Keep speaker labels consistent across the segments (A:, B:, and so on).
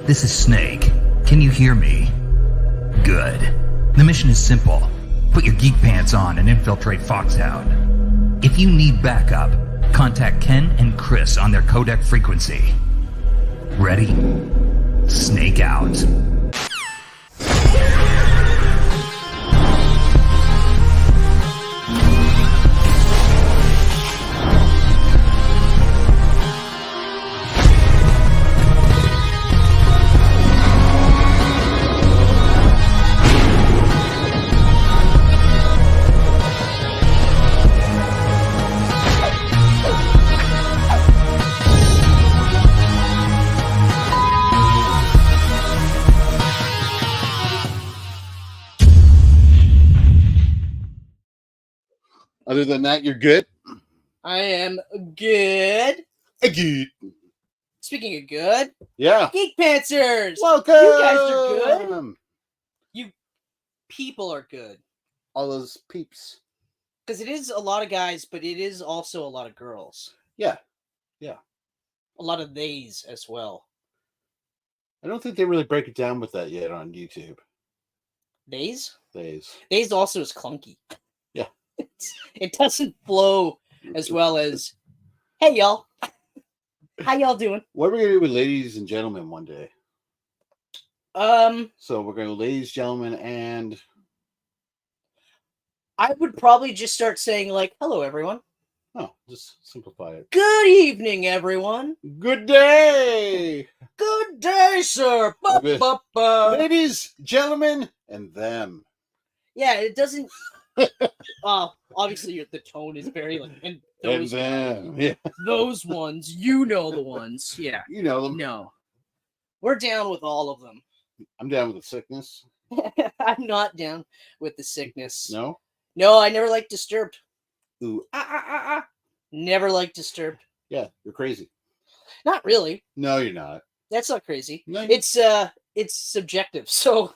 A: This is Snake. Can you hear me? Good. The mission is simple. Put your geek pants on and infiltrate Foxhound. If you need backup, contact Ken and Chris on their codec frequency. Ready? Snake out.
B: Other than that, you're good?
C: I am good.
B: Good.
C: Speaking of good,
B: Yeah.
C: Geek Pantsers!
B: Welcome!
C: You guys are good. You people are good.
B: All those peeps.
C: Because it is a lot of guys, but it is also a lot of girls.
B: Yeah.
C: A lot of theys as well.
B: I don't think they really break it down with that yet on YouTube.
C: Theys?
B: Theys.
C: Theys also is clunky.
B: Yeah.
C: It doesn't flow as well as, hey, y'all. How y'all doing?
B: What are we going to do with ladies and gentlemen one day? So we're going to go ladies, gentlemen, and...
C: I would probably just start saying, like, hello, everyone.
B: Oh, just simplify it.
C: Good evening, everyone.
B: Good day!
C: Good day, sir.
B: Ladies, gentlemen, and them.
C: Yeah, it doesn't... obviously the tone is very like, and those,
B: and them. Yeah.
C: Those ones, you know the ones. Yeah.
B: You know them.
C: No. We're down with all of them.
B: I'm down with the sickness.
C: I'm not down with the sickness.
B: No?
C: No, I never liked Disturbed.
B: Ooh.
C: Never liked Disturbed.
B: Yeah, you're crazy.
C: Not really.
B: No, you're not.
C: That's not crazy.
B: No,
C: it's subjective. So,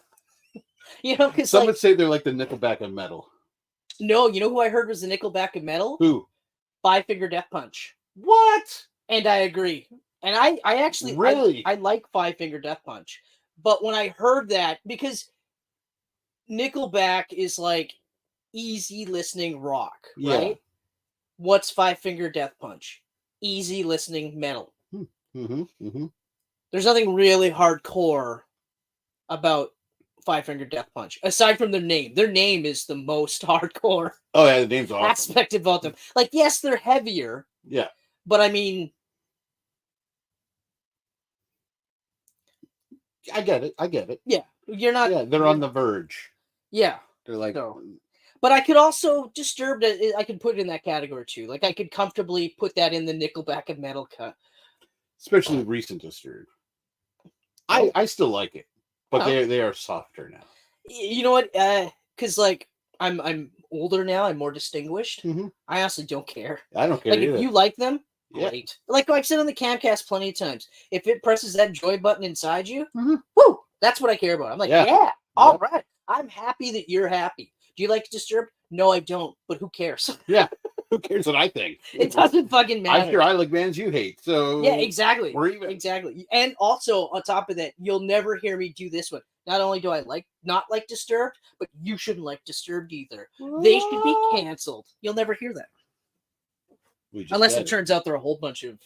C: you know, because
B: some would say they're like the Nickelback of metal.
C: No, you know who I heard was the Nickelback of metal?
B: Who?
C: Five Finger Death Punch.
B: What?
C: And I agree. And I actually
B: really
C: I like Five Finger Death Punch. But when I heard that, because Nickelback is like easy listening rock, right?
B: Yeah.
C: What's Five Finger Death Punch? Easy listening metal. There's nothing really hardcore about Five Finger Death Punch, aside from their name. Their name is the most hardcore.
B: Oh yeah, the name's awesome.
C: Aspect about them. Like, yes, they're heavier.
B: Yeah.
C: But I mean,
B: I get it.
C: Yeah. You're not.
B: Yeah, they're on the verge.
C: Yeah.
B: They're like.
C: No. But I could also Disturbed. I could put it in that category too. Like, I could comfortably put that in the Nickelback of metal cut.
B: Especially recent Disturbed. I still like it, but they are softer now.
C: You know what? Because like I'm older now. I'm more distinguished. I honestly don't care.
B: I don't care.
C: Like,
B: either.
C: if you like them,
B: yeah.
C: Great. Like I've said on the Camcast plenty of times. If it presses that joy button inside you, whoo, that's what I care about. I'm like, yeah, all right. I'm happy that you're happy. Do you like Disturbed? No, I don't. But who cares?
B: Yeah. Who cares what I think?
C: It doesn't fucking matter.
B: I'm sure I like bands you hate. So
C: yeah, exactly.
B: We're even.
C: Exactly. And also on top of that, you'll never hear me do this one. Not only do I not like Disturbed, but you shouldn't like Disturbed either. They should be canceled. You'll never hear that. Unless it turns out there are a whole bunch of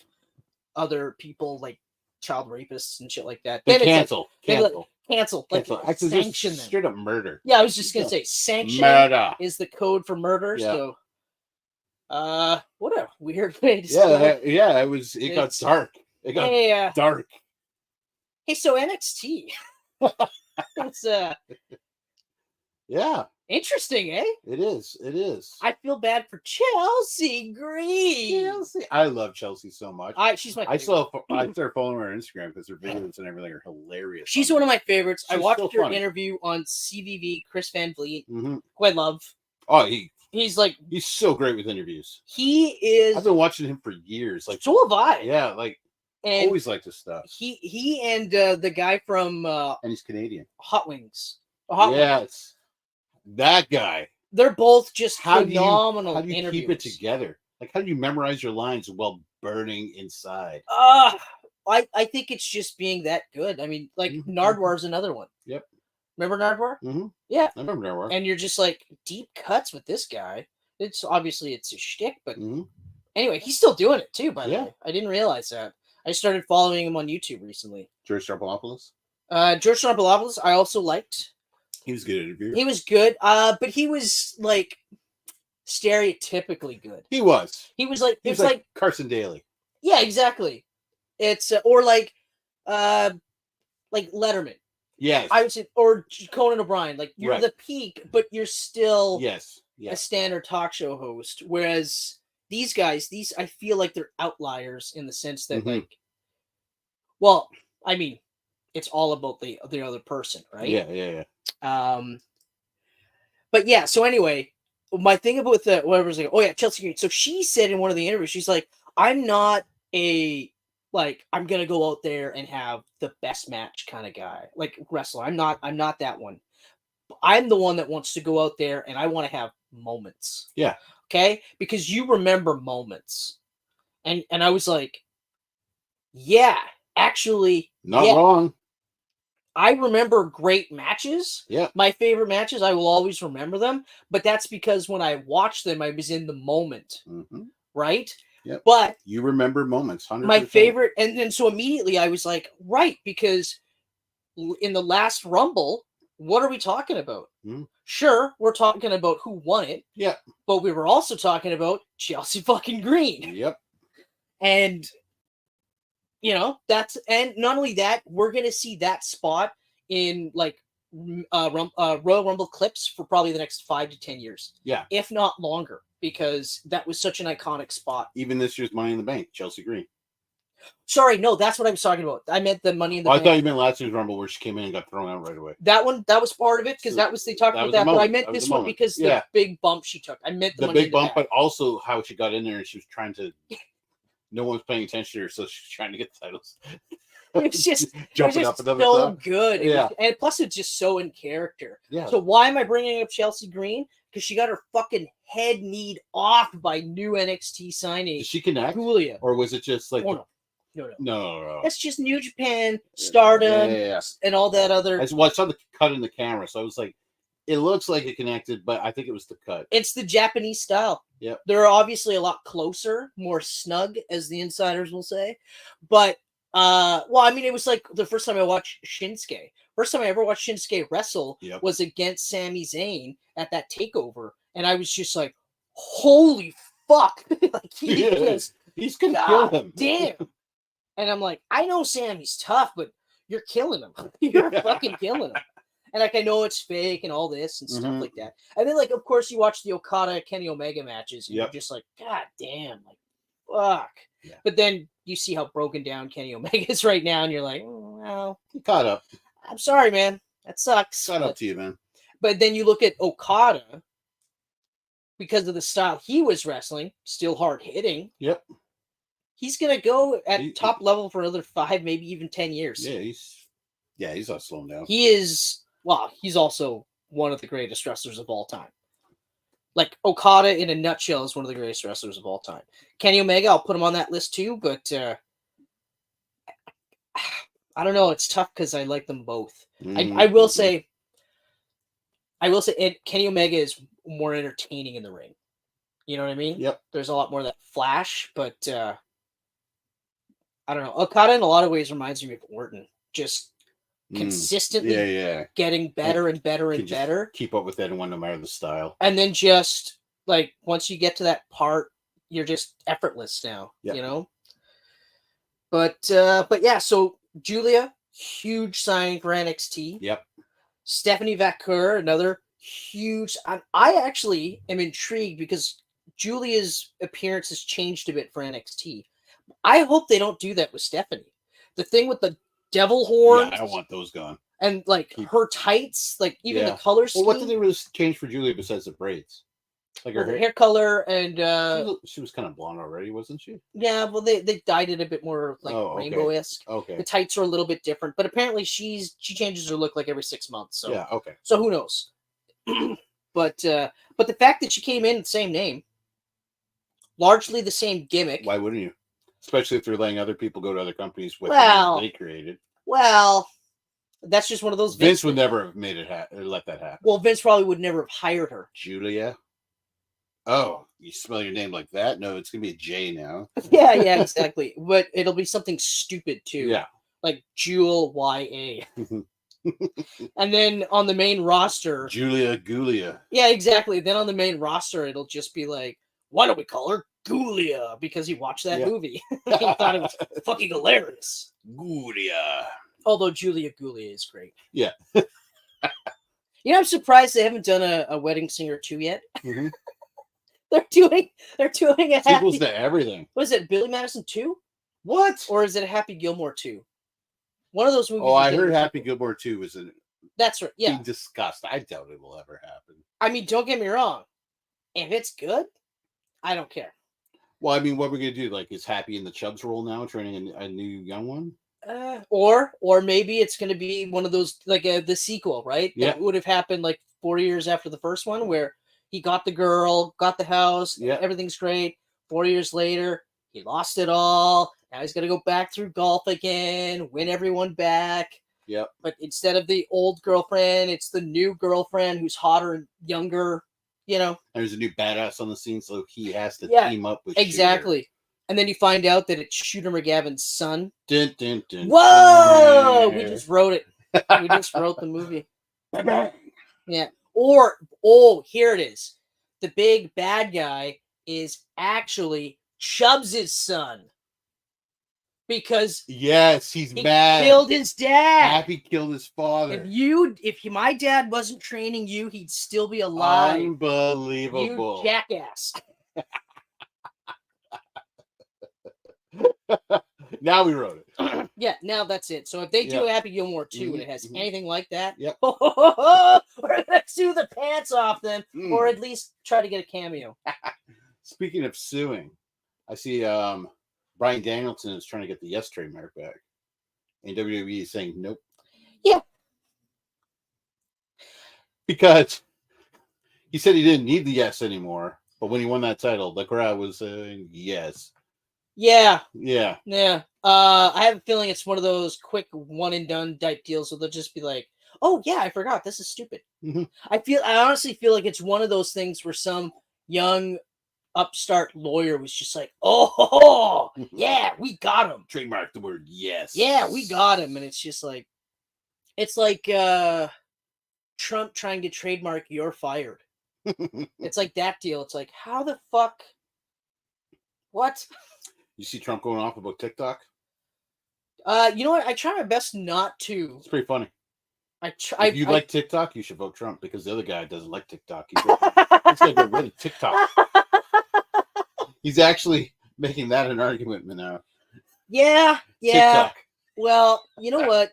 C: other people like child rapists and shit like that.
B: Then
C: cancel.
B: Cancel.
C: Like,
B: Actually,
C: sanction them.
B: Straight up murder.
C: Yeah, I was just gonna say sanction is the code for murder.
B: Yeah.
C: So, what a weird way to start.
B: Yeah. It got dark. It got dark.
C: Hey, so NXT. It's
B: yeah.
C: Interesting, eh?
B: It is.
C: I feel bad for Chelsea Green.
B: I love Chelsea so much.
C: She's my favorite.
B: I started following her on Instagram because her videos and everything are hilarious.
C: She's one of my favorites. I watched her
B: funny.
C: Interview on CVV, Chris Van Vliet,
B: who
C: I love.
B: Oh,
C: he's
B: so great with interviews.
C: He is.
B: I've been watching him for years. Like,
C: so have I.
B: Yeah,
C: and
B: always liked his stuff.
C: He and the guy from
B: and he's Canadian.
C: Hot Wings.
B: Yes. That guy.
C: They're both just phenomenal.
B: How do you keep it together? Like, how do you memorize your lines while burning inside?
C: I think it's just being that good. I mean, like Nardwar's another one.
B: Yep.
C: Remember Nardwar?
B: Mm-hmm.
C: Yeah.
B: I remember Nardwar.
C: And you're just like deep cuts with this guy. It's obviously it's a shtick, but anyway, he's still doing it too. By the way, I didn't realize that. I started following him on YouTube recently.
B: George Stropolopoulos.
C: George Stropolopoulos, I also liked.
B: He was good interview.
C: He was good, but he was like stereotypically good.
B: He was.
C: He was like
B: He was like Carson Daly.
C: Yeah, exactly. It's or like Letterman.
B: Yes.
C: I would say, or Conan O'Brien. Like you're the peak, but you're still a standard talk show host. Whereas these guys, I feel like they're outliers in the sense that like, well, I mean, it's all about the other person, right?
B: Yeah.
C: But yeah. So anyway, my thing about the whatever's like, oh yeah, Chelsea Green. So she said in one of the interviews, she's like, I'm not I'm gonna go out there and have the best match kind of guy, like wrestler. I'm not that one. I'm the one that wants to go out there and I want to have moments.
B: Yeah.
C: Okay. Because you remember moments. And I was like, yeah, actually
B: not wrong.
C: I remember great matches.
B: Yeah.
C: My favorite matches, I will always remember them. But that's because when I watched them, I was in the moment. Right?
B: Yep.
C: But
B: you remember moments. 100%.
C: My favorite, and then so immediately I was like, right, because in the last Rumble, what are we talking about? Sure, we're talking about who won it.
B: Yeah.
C: But we were also talking about Chelsea fucking Green.
B: Yep.
C: And and not only that, we're gonna see that spot in like Royal Rumble clips for probably the next 5 to 10 years.
B: Yeah.
C: If not longer. Because that was such an iconic spot.
B: Even this year's Money in the Bank, Chelsea Green.
C: Sorry, no, that's what I was talking about. I meant the Money in the Bank.
B: I thought you meant last year's Rumble where she came in and got thrown out right away.
C: That was part of it because they talked about that. But I meant this one because the big bump she took. I meant the Money
B: big bump, but also how she got in there and she was trying to. No one's paying attention to her, so she's trying to get the titles.
C: It's just
B: jumping
C: it was just so good. Yeah, and plus it's just so in character.
B: Yeah.
C: So why am I bringing up Chelsea Green? Because she got her fucking head kneed off by new NXT signing.
B: Did she connect?
C: Julia.
B: Or was it just like...
C: Oh, no.
B: No.
C: That's just New Japan, Stardom, and all that other...
B: I saw the cut in the camera, so I was like, it looks like it connected, but I think it was the cut.
C: It's the Japanese style.
B: Yep.
C: They're obviously a lot closer, more snug, as the insiders will say. But, it was like the first time I watched Shinsuke. First time I ever watched Shinsuke wrestle was against Sami Zayn at that takeover. And I was just like, holy fuck. Like
B: he's gonna kill him.
C: Damn. And I'm like, I know Sammy's tough, but you're killing him. You're fucking killing him. And like I know it's fake and all this and stuff like that. And then like of course you watch the Okada Kenny Omega matches and you're just like, God damn, like fuck. Yeah. But then you see how broken down Kenny Omega is right now, and you're like, oh, well,
B: he caught up.
C: I'm sorry, man. That sucks.
B: Caught up to you, man.
C: But then you look at Okada, because of the style he was wrestling, still hard hitting.
B: Yep.
C: He's gonna go at top level for another 5, maybe even 10 years.
B: Yeah, he's not slowing down.
C: He is. Well, he's also one of the greatest wrestlers of all time. Like Okada, in a nutshell, is one of the greatest wrestlers of all time. Kenny Omega, I'll put him on that list too, but I don't know. It's tough because I like them both. I will say, Kenny Omega is more entertaining in the ring. You know what I mean?
B: Yep.
C: There's a lot more of that flash, but I don't know. Okada in a lot of ways reminds me of Orton. Just consistently getting better and better and better.
B: Keep up with anyone no matter the style.
C: And then just like once you get to that part, you're just effortless now. You know? But yeah, so Julia, huge signing for NXT.
B: Yep.
C: Stephanie Vaquer, another huge. I actually am intrigued because Julia's appearance has changed a bit for NXT. I hope they don't do that with Stephanie. The thing with the devil horns.
B: Yeah, I don't want those gone.
C: And like her tights, like even the color scheme.
B: Well, what did they really change for Julia besides the braids? Like her
C: hair color and
B: she was kind of blonde already, wasn't she?
C: Yeah, well they dyed it a bit more like rainbow-esque.
B: Okay.
C: The tights are a little bit different, but apparently she changes her look like every 6 months. So
B: yeah, okay.
C: So who knows? But the fact that she came in the same name, largely the same gimmick.
B: Why wouldn't you? Especially if they're letting other people go to other companies with
C: Well,
B: they created.
C: Well, that's just one of those.
B: Vince would never have made it let that happen.
C: Well, Vince probably would never have hired her.
B: Julia. Oh, you spell your name like that? No, it's gonna be a J now.
C: Yeah, exactly. But it'll be something stupid too.
B: Yeah,
C: like Jewel YA. And then on the main roster,
B: Julia Gulia.
C: Yeah, exactly. Then on the main roster, it'll just be like, why don't we call her Gulia? Because he watched that movie. He thought it was fucking hilarious.
B: Gulia.
C: Although Julia Gulia is great.
B: Yeah.
C: I'm surprised they haven't done a Wedding Singer 2 yet.
B: Mm-hmm.
C: They're doing a
B: sequels to everything.
C: What is it, Billy Madison 2?
B: What?
C: Or is it a Happy Gilmore 2? One of those movies.
B: Oh, I heard Happy Gilmore 2 was an
C: That's right. Yeah.
B: discussed. I doubt it will ever happen.
C: I mean, don't get me wrong. If it's good, I don't care.
B: Well, I mean, what we're gonna do? Like, is Happy in the Chubbs role now, training a new young one?
C: Or maybe it's going to be one of those, like the sequel, right?
B: Yeah.
C: That would have happened like 4 years after the first one, where he got the girl, got the house, everything's great. 4 years later, he lost it all. Now he's going to go back through golf again, win everyone back.
B: Yep.
C: But instead of the old girlfriend, it's the new girlfriend who's hotter and younger,
B: There's a new badass on the scene, so he has to team up with
C: Exactly.
B: Shooter.
C: And then you find out that it's Shooter McGavin's son.
B: Dun, dun, dun,
C: Whoa! We just wrote it. We just wrote the movie. Yeah. Or, here it is. The big bad guy is actually Chubbs' son. Because
B: yes, he's mad.
C: Killed his dad.
B: Happy killed his father.
C: If my dad wasn't training you, he'd still be alive.
B: Unbelievable.
C: You jackass.
B: Now we wrote it.
C: Yeah, now that's it. So if they do a Happy Gilmore 2 and it has anything like that,
B: we're
C: gonna sue the pants off them, or at least try to get a cameo.
B: Speaking of suing, I see Bryan Danielson is trying to get the Yes trademark back, and WWE is saying nope.
C: Yeah,
B: because he said he didn't need the Yes anymore, but when he won that title, the crowd was saying yes.
C: Yeah.
B: I
C: have a feeling it's one of those quick one and done type deals, so they'll just be like, "Oh yeah, I forgot. This is stupid."
B: Mm-hmm.
C: I honestly feel like it's one of those things where some young upstart lawyer was just like, "Oh yeah, we got him.
B: Trademark the word yes.
C: Yeah, we got him." And it's just like, it's like Trump trying to trademark "you're fired." It's like that deal. It's like, how the fuck? What?
B: You see Trump going off about TikTok?
C: You know what? I try my best not to.
B: It's pretty funny.
C: If
B: you like TikTok, you should vote Trump, because the other guy doesn't like TikTok. He's gonna get rid of TikTok. He's actually making that an argument now.
C: Yeah.
B: TikTok.
C: Well, you know what?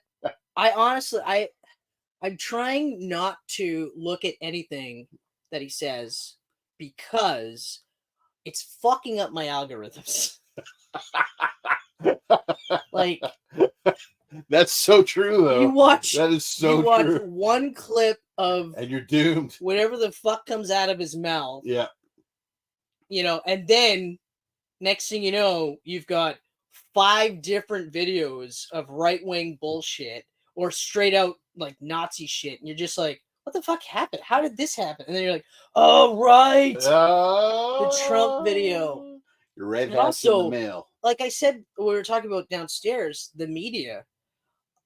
C: I'm trying not to look at anything that he says because it's fucking up my algorithms. Like,
B: that's so true, though. That is so true.
C: Watch one clip of,
B: and you're doomed.
C: Whatever the fuck comes out of his mouth.
B: Yeah.
C: And then next thing you know, you've got 5 different videos of right-wing bullshit or straight out like Nazi shit, and you're just like, what the fuck happened? How did this happen? And then you're like, oh right, the Trump video.
B: Your red hat's in the mail.
C: Like I said, we were talking about downstairs, the media.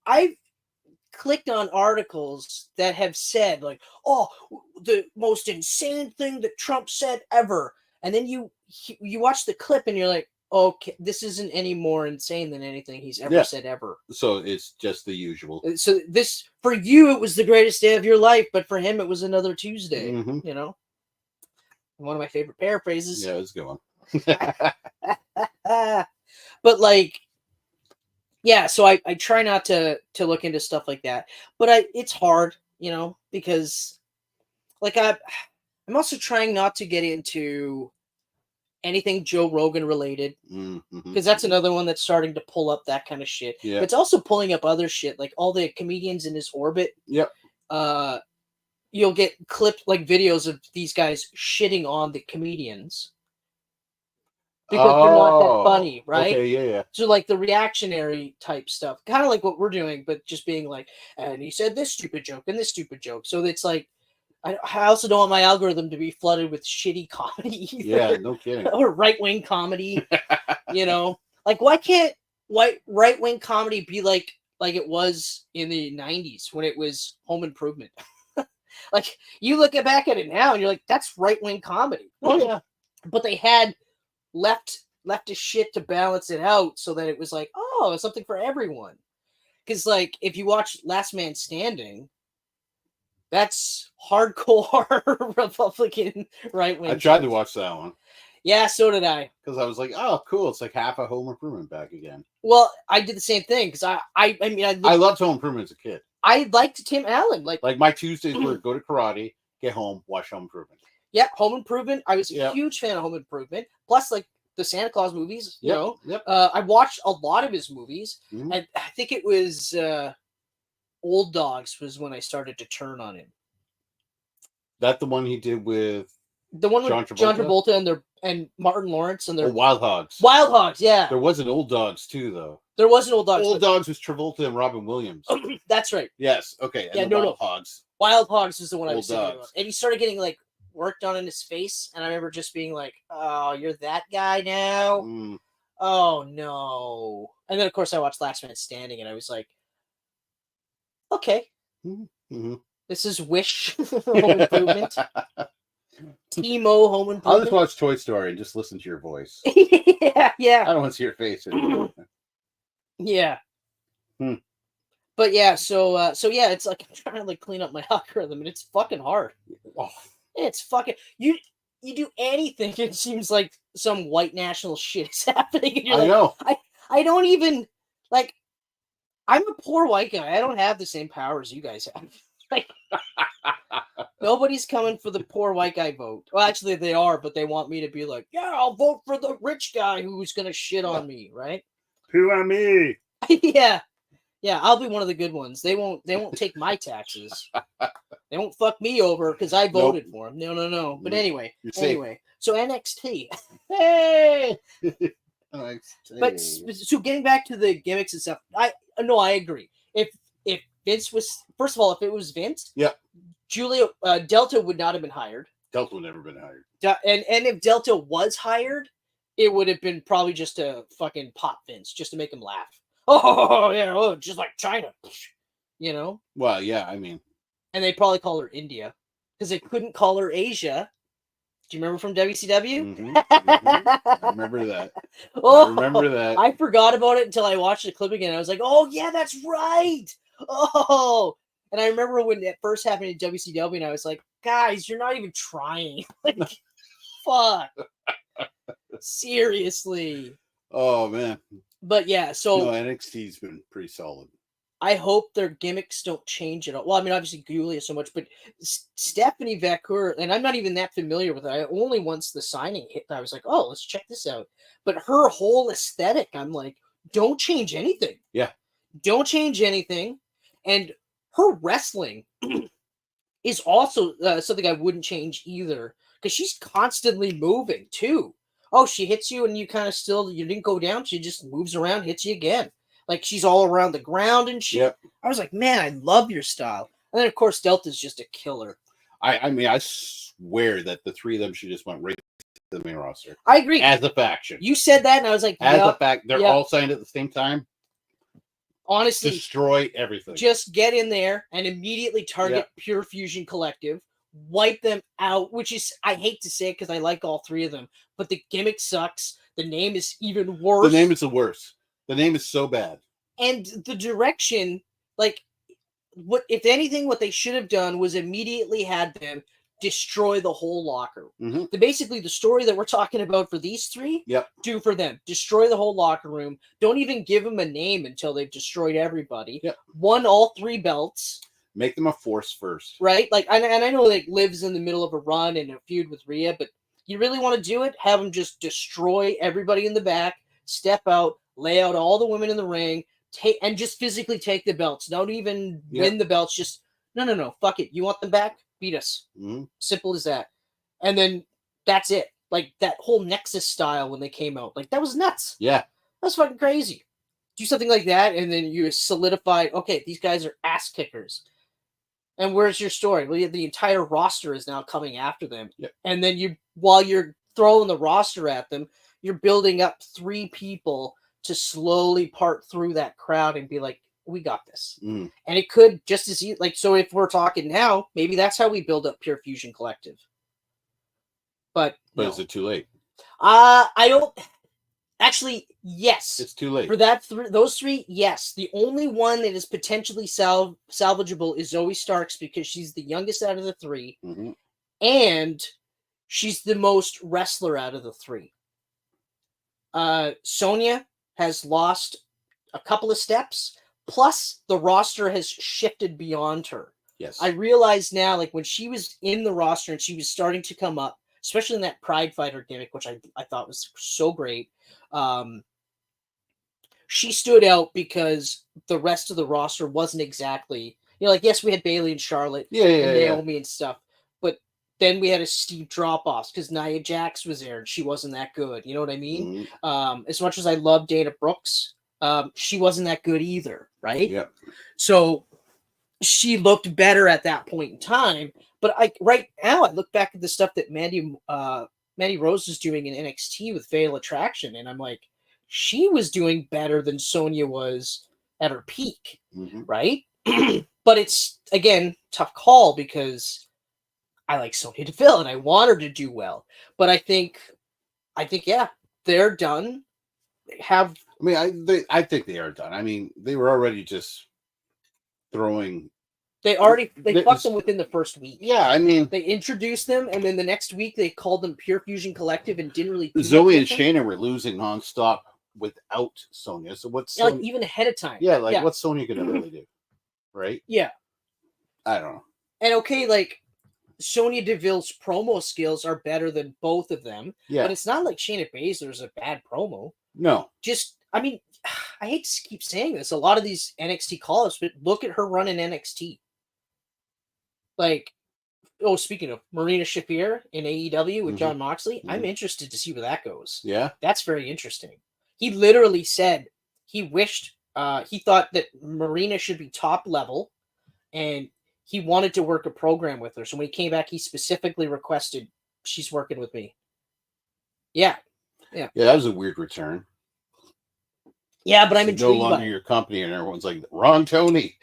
C: I've clicked on articles that have said like, oh, the most insane thing that Trump said ever. And then you watch the clip and you're like, okay, this isn't any more insane than anything he's ever said ever.
B: So it's just the usual.
C: So this, for you, it was the greatest day of your life, but for him, it was another Tuesday.
B: Mm-hmm.
C: One of my favorite paraphrases.
B: Yeah, it's a good one.
C: But like, yeah, so I try not to look into stuff like that, but it's hard, because like I'm also trying not to get into anything Joe Rogan related, because that's another one that's starting to pull up that kind of shit.
B: Yeah.
C: But it's also pulling up other shit, like all the comedians in his orbit.
B: Yep.
C: You'll get clipped like videos of these guys shitting on the comedians. because they're not that funny, right?
B: Okay, yeah.
C: So like the reactionary type stuff, kind of like what we're doing, but just being like, and he said this stupid joke and this stupid joke. So it's like, I also don't want my algorithm to be flooded with shitty comedy either.
B: Yeah, no kidding.
C: Or right-wing comedy, you know? Like, why can't right-wing comedy be like it was in the 90s when it was Home Improvement? Like, you look back at it now and you're like, that's right-wing comedy.
B: Oh, yeah.
C: But they had left a shit to balance it out so that it was like, oh, it's something for everyone. Because, like, if you watch Last Man Standing, that's hardcore Republican right-wing.
B: I tried to watch that one.
C: Yeah, so did I.
B: Because I was like, oh, cool. It's like half a Home Improvement back again.
C: Well, I did the same thing because I
B: loved Home Improvement as a kid.
C: I liked Tim Allen. Like
B: my Tuesdays were go to karate, get home, watch Home Improvement.
C: Yeah, Home Improvement. I was a huge fan of Home Improvement. Plus, like the Santa Claus movies. You know, I watched a lot of his movies, and I think it was Old Dogs was when I started to turn on him.
B: That the one he did with
C: the one with John Travolta and Martin Lawrence and their
B: Wild Hogs.
C: Wild Hogs, yeah.
B: There was an Old Dogs too, though.
C: There was an Old Dogs.
B: Old Dogs was Travolta and Robin Williams.
C: That's right.
B: Yes. Okay. And Wild Hogs.
C: Wild Hogs is the one I was thinking about. And he started getting like work done in his face, and I remember just being like, "Oh, you're that guy now." Oh no! And then of course I watched Last Man Standing, and I was like, "Okay, this is Wish Home Improvement." Timo Home Improvement.
B: I'll just watch Toy Story and just listen to your voice.
C: yeah.
B: I don't want to see your face anymore.
C: Yeah. But yeah, so yeah, it's like I'm trying to like clean up my algorithm, and it's fucking hard. Oh. It's fucking you do anything, it seems like some white national shit is happening. And you're like,
B: know.
C: I don't even like. I'm a poor white guy. I don't have the same power as you guys have. Like, nobody's coming for the poor white guy vote. Well, actually, they are, but they want me to be like, yeah, I'll vote for the rich guy who's gonna shit on me, right?
B: Who am me?
C: Yeah, I'll be one of the good ones. They won't take my taxes. They won't fuck me over because I voted for him. No. But anyway, so NXT. Hey. But so getting back to the gimmicks and stuff, I agree. If Vince was, first of all, if it was Vince, Julia Delta would not have been hired.
B: Delta would never been hired.
C: And if Delta was hired, it would have been probably just to fucking pop Vince, just to make him laugh. Oh yeah, just like China, you know.
B: Well, yeah, I mean,
C: and they probably call her India because they couldn't call her Asia. Do you remember from WCW?
B: I remember that. I remember that.
C: I forgot about it until I watched the clip again. I was like, oh yeah, that's right. Oh, and I remember when it first happened in WCW, and I was like, guys, you're not even trying. Like, fuck. Seriously.
B: Oh man.
C: But yeah, so
B: NXT's been pretty solid.
C: I hope their gimmicks don't change at all. Well, I mean, obviously Julia so much, but Stephanie Vaquer, and I'm not even that familiar with her. Only once the signing hit, I was like, oh, let's check this out. But her whole aesthetic, I'm like, don't change anything.
B: Yeah.
C: Don't change anything. And her wrestling is also something I wouldn't change either, because she's constantly moving too. Oh, she hits you and you kind of you didn't go down. She just moves around, hits you again. Like she's all around the ground and shit. Yep. I was like, man, I love your style. And then of course Delta's just a killer.
B: I mean, I swear that the three of them should just went right to the main roster.
C: I agree.
B: As a faction.
C: You said that and I was like,
B: as a fact, they're all signed at the same time.
C: Honestly,
B: destroy everything.
C: Just get in there and immediately target Pure Fusion Collective. Wipe them out, which is, I hate to say it because I like all three of them, but the gimmick sucks. The name is even worse.
B: The name is the worst. The name is so bad.
C: And the direction, like, what if anything, what they should have done was immediately had them destroy the whole locker room. Basically, the story that we're talking about for these three, do for them. Destroy the whole locker room. Don't even give them a name until they've destroyed everybody. Won all three belts.
B: Make them a force first.
C: Right? Like, and I know like Liv's in the middle of a run and a feud with Rhea, but you really want to do it? Have them just destroy everybody in the back, step out, lay out all the women in the ring, and just physically take the belts. Don't even win the belts. Just, no. Fuck it. You want them back? Beat us. Simple as that. And then that's it. Like that whole Nexus style when they came out, like that was nuts.
B: Yeah.
C: That's fucking crazy. Do something like that, and then you solidify. Okay, these guys are ass kickers. And where's your story? Well, the entire roster is now coming after them.
B: Yep.
C: And then while you're throwing the roster at them, you're building up 3 people to slowly part through that crowd and be like, we got this.
B: Mm.
C: And it could just as like, so if we're talking now, maybe that's how we build up Pure Fusion Collective. But no.
B: Is it too late?
C: I don't. Actually, yes.
B: It's too late.
C: For those 3, yes. The only one that is potentially salvageable is Zoe Starks because she's the youngest out of the 3.
B: Mm-hmm.
C: And she's the most wrestler out of the 3. Sonya has lost a couple of steps. Plus, the roster has shifted beyond her.
B: Yes.
C: I realize now, like when she was in the roster and she was starting to come up, especially in that Pride Fighter gimmick, which I thought was so great. She stood out because the rest of the roster wasn't exactly, like, yes, we had Bayley and Charlotte and Naomi and stuff, but then we had a steep drop-off because Nia Jax was there and she wasn't that good. You know what I mean?
B: Mm-hmm.
C: As much as I love Dana Brooks, she wasn't that good either, right?
B: Yep.
C: So she looked better at that point in time. But right now, I look back at the stuff that Mandy Rose is doing in NXT with Fatal Attraction, and I'm like, she was doing better than Sonya was at her peak,
B: mm-hmm.
C: right? But it's, again, tough call because I like Sonya Deville and I want her to do well. But I think, yeah, they're done. I
B: think they are done. I mean, they were already just throwing.
C: They fucked them within the first week.
B: Yeah, I mean,
C: they introduced them, and then the next week they called them Pure Fusion Collective and didn't really.
B: Zoe and Shayna were losing nonstop without Sonya. So what's
C: like even ahead of time?
B: Yeah, like what's Sonya gonna really do, right?
C: Yeah,
B: I don't know.
C: And okay, like Sonya Deville's promo skills are better than both of them.
B: Yeah,
C: but it's not like Shayna Baszler's a bad promo.
B: No,
C: I mean, I hate to keep saying this. A lot of these NXT call-ups, but look at her run in NXT. Like, speaking of Marina Shafir in AEW with Jon Moxley, I'm interested to see where that goes.
B: Yeah.
C: That's very interesting. He literally said he wished, he thought that Marina should be top level, and he wanted to work a program with her. So when he came back, he specifically requested, she's working with me. Yeah.
B: Yeah, that was a weird return.
C: Yeah, but I'm intrigued.
B: No longer your company, and everyone's like, "Wrong, Tony."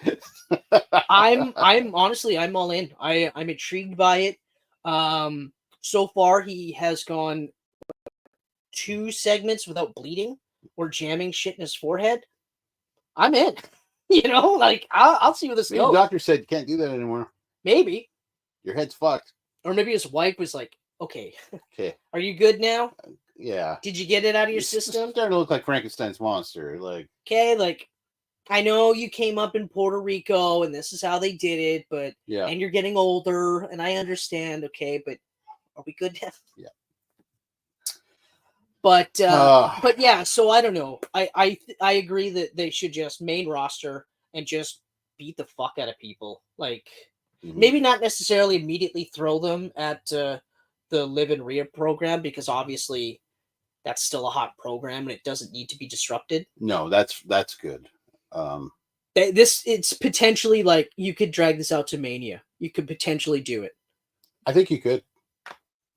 C: I'm honestly, I'm all in. I'm intrigued by it. So far, he has gone 2 segments without bleeding or jamming shit in his forehead. I'm in. Like I'll see where this goes.
B: The doctor said you can't do that anymore.
C: Maybe
B: your head's fucked.
C: Or maybe his wife was like, "Okay, are you good now?
B: Yeah.
C: Did you get it out of your system?
B: Starting to look like Frankenstein's monster. Like,
C: okay, like I know you came up in Puerto Rico and this is how they did it, but and you're getting older, and I understand. Okay, but are we good now?
B: Yeah.
C: But yeah, so I don't know. I agree that they should just main roster and just beat the fuck out of people. Like maybe not necessarily immediately throw them at the Liv and Rhea program, because obviously that's still a hot program and it doesn't need to be disrupted.
B: No, that's good.
C: It's potentially like you could drag this out to Mania. You could potentially do it.
B: I think you could.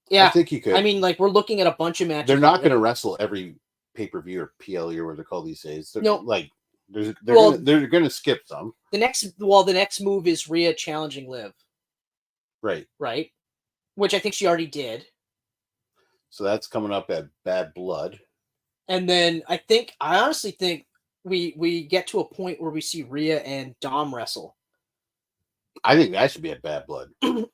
C: Yeah,
B: I think you could.
C: I mean, like we're looking at a bunch of matches.
B: They're not going to wrestle every pay-per-view or PLE or what they're called these days. They're,
C: no,
B: like they're going to skip some.
C: The next move is Rhea challenging Liv. Right. Which I think she already did.
B: So that's coming up at Bad Blood. And
C: then I honestly think we get to a point where we see Rhea and Dom wrestle.
B: I think that should be at Bad Blood.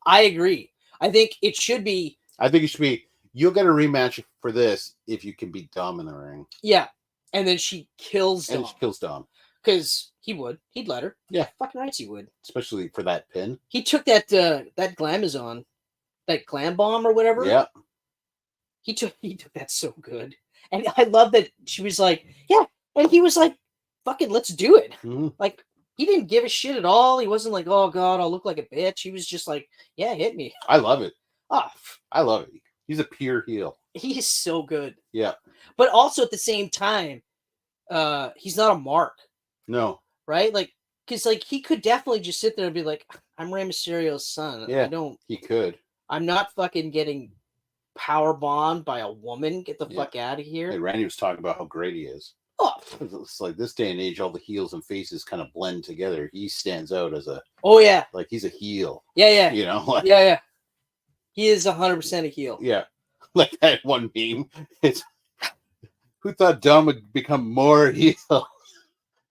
C: I agree. I think it should be.
B: You'll get a rematch for this if you can beat Dom in the ring.
C: Yeah. And then she kills Dom.
B: And she kills Dom.
C: Because he would. He'd let her.
B: Yeah.
C: Fucking rights he would.
B: Especially for that pin.
C: He took that Glamazon. That Glam Bomb or whatever.
B: Yeah.
C: He took that so good. And I love that she was like, yeah. And he was like, fucking let's do it.
B: Mm-hmm.
C: Like, he didn't give a shit at all. He wasn't like, oh God, I'll look like a bitch. He was just like, yeah, hit me.
B: I love it.
C: Oh.
B: I love it. He's a pure heel.
C: He is so good.
B: Yeah.
C: But also at the same time, he's not a mark,
B: No.
C: right? Like, because like he could definitely just sit there and be like, I'm Rey Mysterio's son.
B: Yeah.
C: I'm not fucking getting power bombed by a woman. Get the fuck out of here.
B: Hey, Randy was talking about how great he is.
C: Oh,
B: it's like this day and age, all the heels and faces kind of blend together. He stands out as a like he's a heel.
C: Yeah.
B: You know, like,
C: yeah. He is 100% a heel.
B: Yeah, like that one meme. It's who thought Dom would become more heel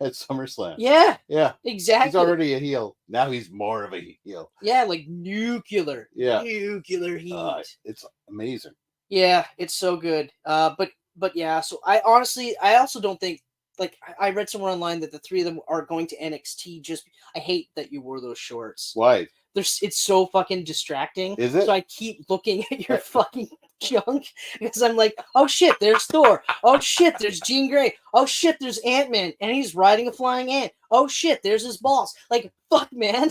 B: at SummerSlam?
C: Yeah,
B: exactly. He's
C: exactly.
B: already a heel. Now he's more of a heel.
C: Yeah, like nuclear.
B: Yeah,
C: nuclear heat.
B: It's amazing.
C: Yeah, it's so good. But yeah. So I also don't think, like, I read somewhere online that the three of them are going to NXT. I hate that you wore those shorts.
B: Why?
C: It's so fucking distracting.
B: Is it?
C: So I keep looking at your fucking junk because I'm like, oh shit, there's Thor. Oh shit, there's Jean Grey. Oh shit, there's Ant-Man and he's riding a flying ant. Oh shit, there's his balls. Like, fuck, man.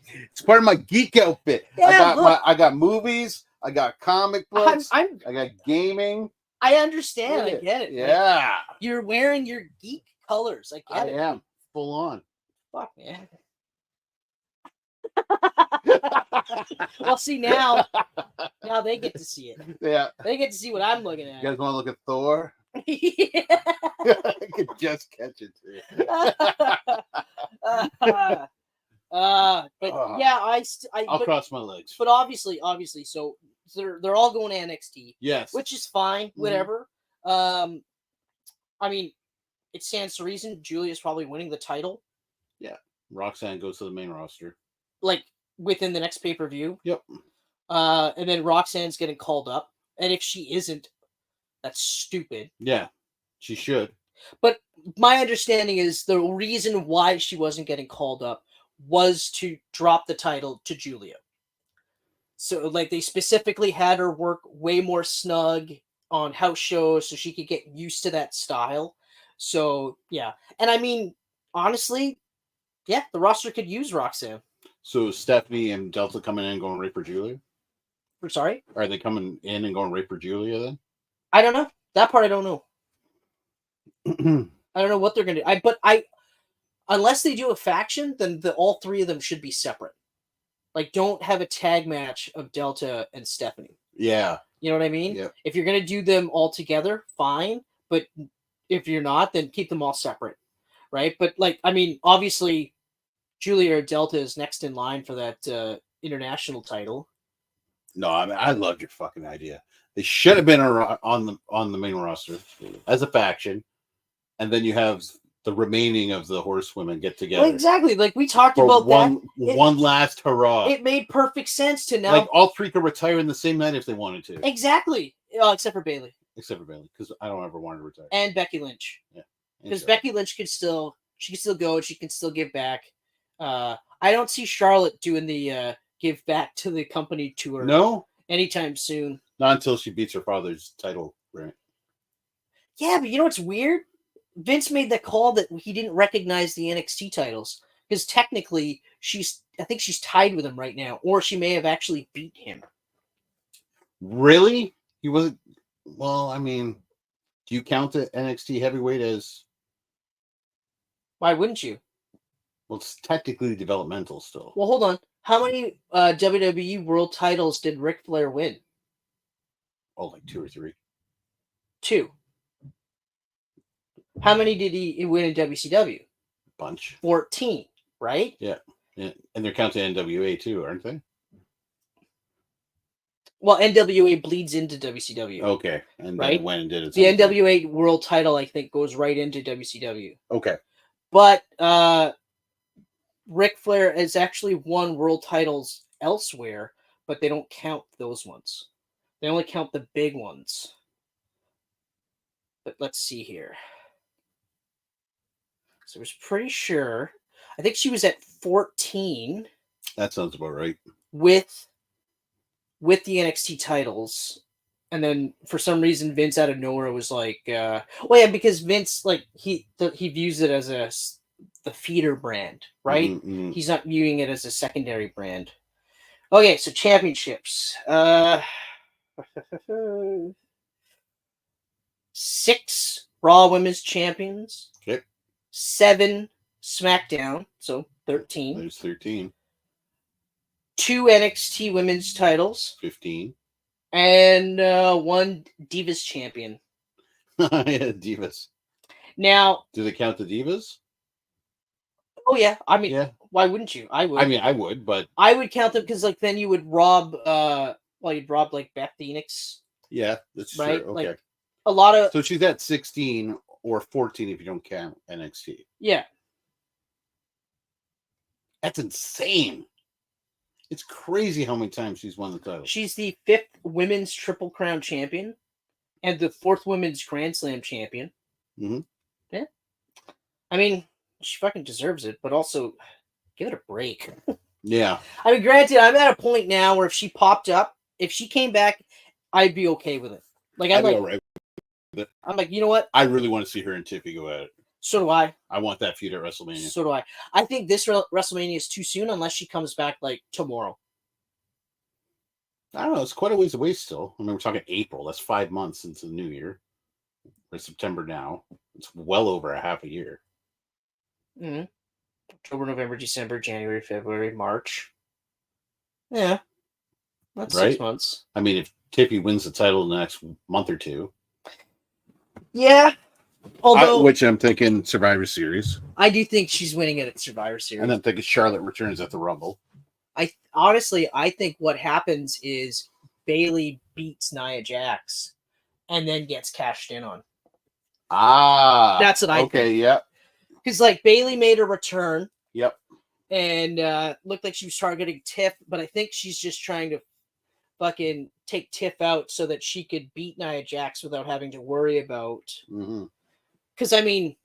B: It's part of my geek outfit.
C: Yeah,
B: I got movies. I got comic books. I got gaming.
C: I understand. I get it.
B: Yeah.
C: Like, you're wearing your geek colors. I get it.
B: I am full on.
C: Fuck, man. Well, see, now they get to see it.
B: Yeah.
C: They get to see what I'm looking at.
B: You guys want to look at Thor?
C: Yeah.
B: I could just catch it too.
C: But yeah,
B: I'll cross my legs.
C: But obviously, so they're all going to NXT.
B: Yes.
C: Which is fine, whatever. I mean, it stands to reason Julia's probably winning the title.
B: Yeah. Roxanne goes to the main roster.
C: Like, within the next pay-per-view.
B: Yep.
C: And then Roxanne's getting called up. And if she isn't, that's stupid.
B: Yeah, she should.
C: But my understanding is the reason why she wasn't getting called up was to drop the title to Julia. So, like, they specifically had her work way more snug on house shows so she could get used to that style. So, yeah. And I mean, honestly, yeah, the roster could use Roxanne.
B: So Stephanie and Delta coming in and going right for Julia?
C: Sorry?
B: Are they coming in and going right for Julia then?
C: I don't know. That part I don't know. I don't know what they're going to do. Unless they do a faction, then all three of them should be separate. Like, don't have a tag match of Delta and Stephanie.
B: Yeah.
C: You know what I mean?
B: Yep.
C: If you're going to do them all together, fine. But if you're not, then keep them all separate. Right? But, like, I mean, obviously, Julia or Delta is next in line for that international title.
B: No, I mean, I loved your fucking idea. They should have been on the main roster as a faction, and then you have the remaining of the horsewomen get together.
C: Well, exactly. Like, we talked
B: for
C: about
B: one last hurrah.
C: It made perfect sense to now.
B: Like, all three could retire in the same night if they wanted to.
C: Exactly. Except for Bayley.
B: Except for Bayley, because I don't ever want to retire.
C: And Becky Lynch.
B: Yeah.
C: Because Becky Lynch can still go. She can still give back. I don't see Charlotte doing the give back to the company tour.
B: No.
C: Anytime soon.
B: Not until she beats her father's title, right?
C: Yeah, but you know what's weird? Vince made the call that he didn't recognize the NXT titles because technically I think she's tied with him right now, or she may have actually beat him.
B: Really? He wasn't. Well, I mean, do you count the NXT heavyweight as?
C: Why wouldn't you?
B: Well, it's technically developmental still.
C: Well, hold on. How many WWE World titles did Ric Flair win?
B: Oh, like 2 or 3.
C: 2. How many did he win in WCW?
B: Bunch.
C: 14, right?
B: Yeah. And they're counting NWA too, aren't they?
C: Well, NWA bleeds into WCW.
B: Okay. And
C: right?
B: then went and did it.
C: The NWA World title, I think, goes right into WCW.
B: Okay.
C: But Ric Flair has actually won world titles elsewhere, but they don't count those ones. They only count the big ones. But let's see here. So I was pretty sure. I think she was at 14.
B: That sounds about right.
C: With the NXT titles. And then for some reason, Vince out of nowhere was like, well, yeah, because Vince, like, he views it as the feeder brand, right?
B: Mm-hmm.
C: He's not viewing it as a secondary brand. Okay, so championships. 6 Raw Women's Champions.
B: Okay.
C: 7 SmackDown, so 13.
B: There's 13.
C: 2 NXT Women's titles.
B: 15.
C: And 1 Divas Champion.
B: Yeah, Divas.
C: Now,
B: do they count the Divas?
C: Oh yeah, I mean,
B: Yeah.
C: Why wouldn't you? I would.
B: I mean, I would, but
C: I would count them because, like, then you would rob, you'd rob like Beth Phoenix.
B: Yeah, that's
C: right?
B: true. Okay,
C: Like, a lot of
B: so she's at 16 or 14 if you don't count NXT.
C: Yeah,
B: That's insane. It's crazy how many times she's won the title.
C: she's the 5th Women's Triple Crown champion, and the 4th Women's Grand Slam champion.
B: Mm-hmm.
C: Yeah, I mean, she fucking deserves it, but also give it a break.
B: Yeah.
C: I mean, granted, I'm at a point now where if she popped up, if she came back, I'd be okay with it. Like,
B: I'd be all right.
C: I'm like, you know what?
B: I really want to see her and Tiffy go at it.
C: So do I.
B: I want that feud at WrestleMania.
C: So do I. I think this WrestleMania is too soon unless she comes back like tomorrow.
B: I don't know. It's quite a ways away still. I mean, we're talking April. That's 5 months into the new year. It's September now. It's well over a half a year.
C: Mm-hmm. October, November, December, January, February, March. Yeah. That's
B: Right?
C: 6 months.
B: I mean, if Tiffy wins the title in the next month or two.
C: Yeah. Although,
B: which I'm thinking Survivor Series.
C: I do think she's winning it at Survivor Series.
B: And I'm thinking Charlotte returns at the Rumble.
C: I think what happens is Bayley beats Nia Jax and then gets cashed in on.
B: Ah.
C: That's what I think.
B: Okay, yeah.
C: Because, like, Bayley made a return.
B: Yep.
C: And looked like she was targeting Tiff, but I think she's just trying to fucking take Tiff out so that she could beat Nia Jax without having to worry about.
B: Mm-hmm.
C: Because, I mean,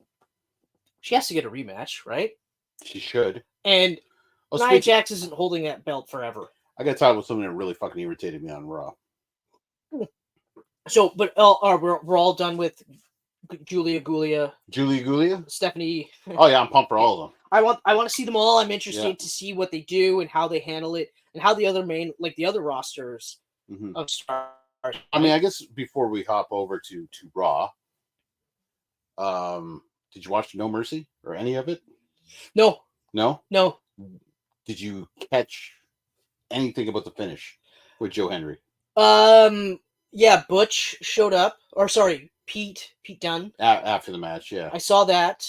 C: she has to get a rematch, right?
B: She should.
C: And Nia Jax isn't holding that belt forever.
B: I got to talk about something that really fucking irritated me on Raw.
C: So, but we're all done with Julia Gulia. Stephanie.
B: Oh yeah, I'm pumped for all of them.
C: I want to see them all. I'm interested to see what they do and how they handle it and how the other rosters of stars.
B: I mean, I guess before we hop over to Raw, did you watch No Mercy or any of it?
C: No.
B: No. Did you catch anything about the finish with Joe Hendry?
C: Yeah, Butch showed up. Or sorry, Pete Dunne.
B: After the match, yeah.
C: I saw that.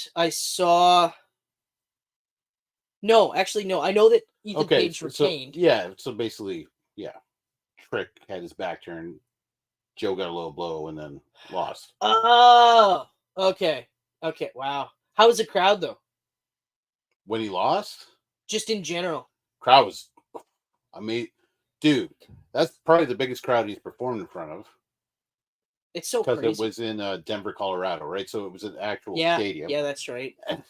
C: No, actually, no. I know that Ethan Page retained.
B: So basically, Trick had his back turned. Joe got a low blow and then lost.
C: Oh, okay. Wow. How was the crowd though?
B: When he lost?
C: Just in general.
B: Crowd was amazing. Dude, that's probably the biggest crowd he's performed in front of.
C: It's so crazy.
B: Because it was in Denver, Colorado, right? So it was an actual stadium.
C: Yeah, that's right.
B: And